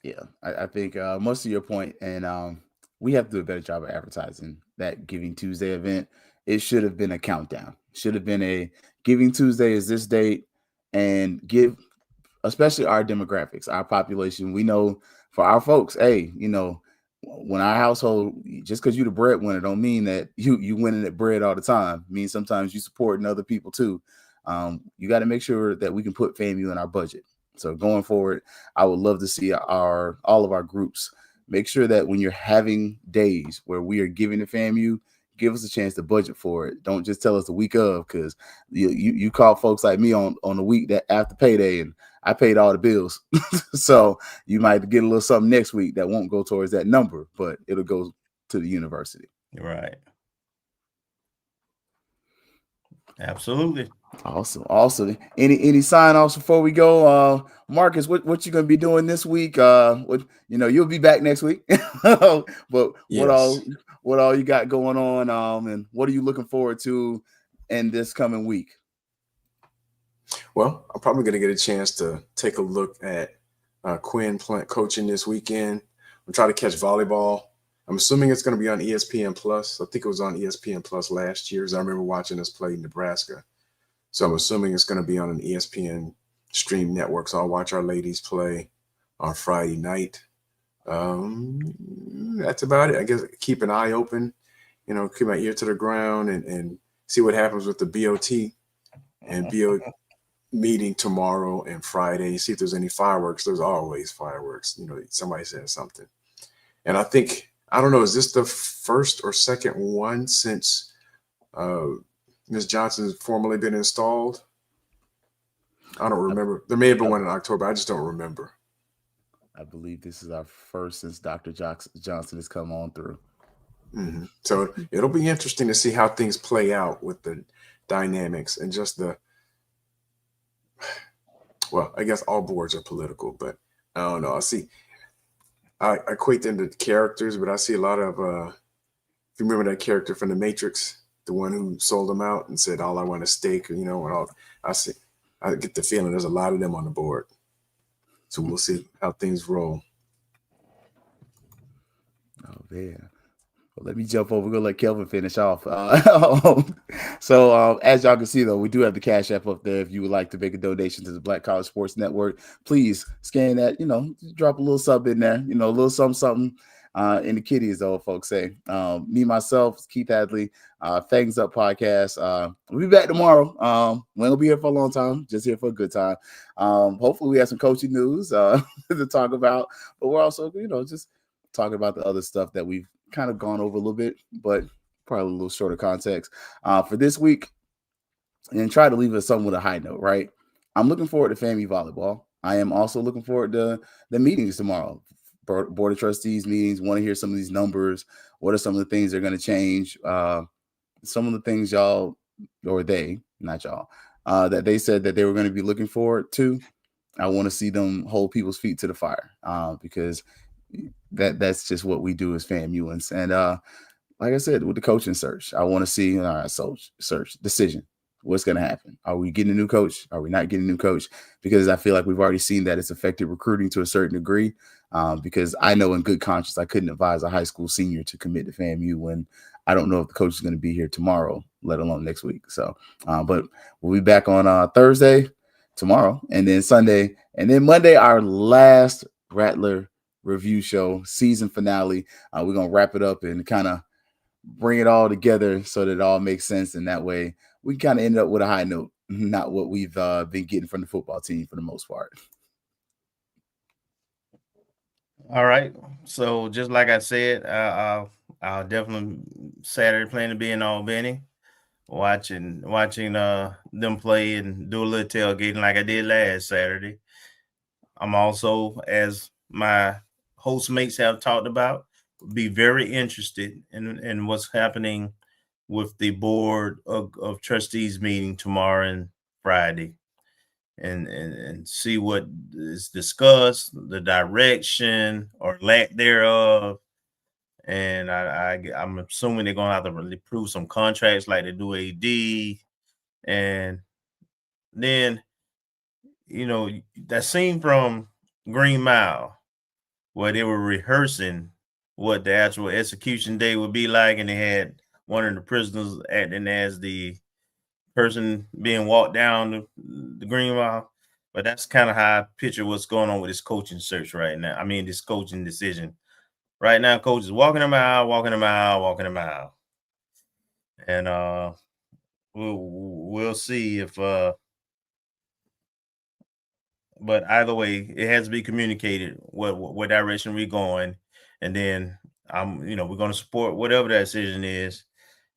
[SPEAKER 1] Yeah, I think most of your point, and we have to do a better job of advertising that Giving Tuesday event. It should have been a countdown. Should have been a Giving Tuesday is this date, and give, especially our demographics, our population. We know for our folks, hey, when our household, just because you're the breadwinner don't mean that you winning at bread all the time. It means sometimes you supporting other people too. You got to make sure that we can put FAMU in our budget. So going forward, I would love to see all of our groups make sure that when you're having days where we are giving to FAMU, give us a chance to budget for it. Don't just tell us the week of, because you call folks like me on the week that after payday, and I paid all the bills. So you might get a little something next week that won't go towards that number, but it'll go to the university.
[SPEAKER 2] Right. Absolutely.
[SPEAKER 1] Awesome. Any sign-offs before we go? Marcus, what you gonna be doing this week? You'll be back next week. But yes. What all you got going on? And what are you looking forward to in this coming week?
[SPEAKER 3] Well, I'm probably gonna get a chance to take a look at Quinn coaching this weekend. I'm trying to catch volleyball. I'm assuming it's going to be on ESPN Plus. I think it was on ESPN Plus last year, as I remember watching us play in Nebraska. So I'm assuming it's going to be on an ESPN stream network. So I'll watch our ladies play on Friday night. That's about it. I guess keep an eye open, keep my ear to the ground and see what happens with the BOT and BOT meeting tomorrow and Friday. See if there's any fireworks. There's always fireworks. Somebody says something. And I don't know, is this the first or second one since Ms. Johnson's formally been installed? I don't remember. There may have been one in October. I just don't remember.
[SPEAKER 1] I believe this is our first since Dr. Johnson has come on through.
[SPEAKER 3] Mm-hmm. So it'll be interesting to see how things play out with the dynamics and just I guess all boards are political, but I don't know. I equate them to characters, but I see a lot of, if you remember that character from The Matrix, the one who sold them out and said, all I want is steak, and all. I get the feeling there's a lot of them on the board. So we'll see how things roll.
[SPEAKER 1] Oh, yeah. Let me jump over. We're going to let Kelvin finish off. So as y'all can see, though, we do have the Cash App up there. If you would like to make a donation to the Black College Sports Network, please scan that, drop a little sub in there, a little something in the kitty, as the old folks say. Me, myself, Keith Hadley, FangsUpPodcast. We'll be back tomorrow. We won't be here for a long time, just here for a good time. Hopefully we have some coaching news to talk about, but we're also, just talking about the other stuff that we've kind of gone over a little bit, but probably a little shorter context for this week, and try to leave us something with a high note, right? I'm looking forward to FAMU volleyball. I am also looking forward to the meetings tomorrow. Board of Trustees meetings. Want to hear some of these numbers. What are some of the things they're going to change? Some of the things y'all, or they, not y'all, that they said that they were going to be looking forward to. I want to see them hold people's feet to the fire because that's just what we do as FAMUans. And like I said, with the coaching search, I want to see search decision. What's going to happen? Are we getting a new coach? Are we not getting a new coach? Because I feel like we've already seen that it's affected recruiting to a certain degree. Because I know in good conscience I couldn't advise a high school senior to commit to FAMU when I don't know if the coach is going to be here tomorrow, let alone next week. So, but we'll be back on Thursday, tomorrow, and then Sunday, and then Monday, our last Rattler review show, season finale. We're going to wrap it up and kind of bring it all together so that it all makes sense. And that way we kind of end up with a high note, not what we've been getting from the football team for the most part.
[SPEAKER 2] All right. So just like I said, I'll definitely Saturday plan to be in Albany, watching them play and do a little tailgating like I did last Saturday. I'm also, as my host mates have talked about, be very interested in what's happening with the board of trustees meeting tomorrow and Friday. And see what is discussed, the direction or lack thereof. And I'm assuming they're going to have to really prove some contracts like they do AD. And then, that scene from Green Mile where they were rehearsing what the actual execution day would be like, and they had one of the prisoners acting as the person being walked down the Green Mile. But that's kind of how I picture what's going on with this coaching search right now. I mean, this coaching decision. Right now, coach is walking a mile. And we'll see if but either way, it has to be communicated what direction we're going. And then we're going to support whatever that decision is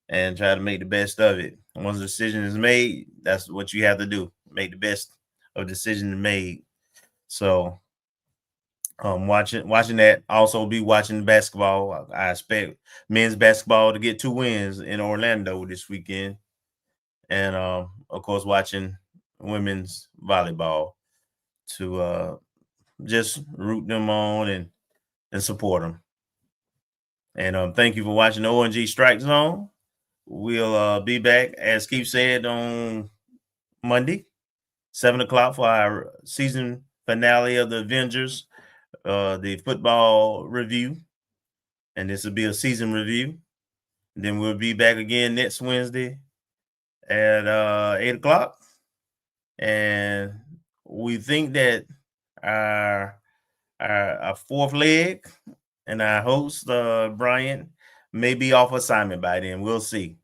[SPEAKER 2] and try to make the best of it. Once the decision is made, that's what you have to do. Make the best of the decision made. So watching that, also be watching basketball. I expect men's basketball to get 2 wins in Orlando this weekend. And of course, watching women's volleyball to just root them on and support them. And thank you for watching the ONG Strike Zone. We'll be back, as Keith said, on Monday, 7 o'clock for our season finale of the Avengers, the football review. And this will be a season review. And then we'll be back again next Wednesday at 8 o'clock. And we think that our fourth leg and our host, Brian, may be off assignment by then. We'll see.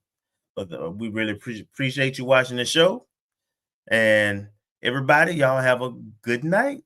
[SPEAKER 2] But we really appreciate you watching the show. And everybody, y'all have a good night.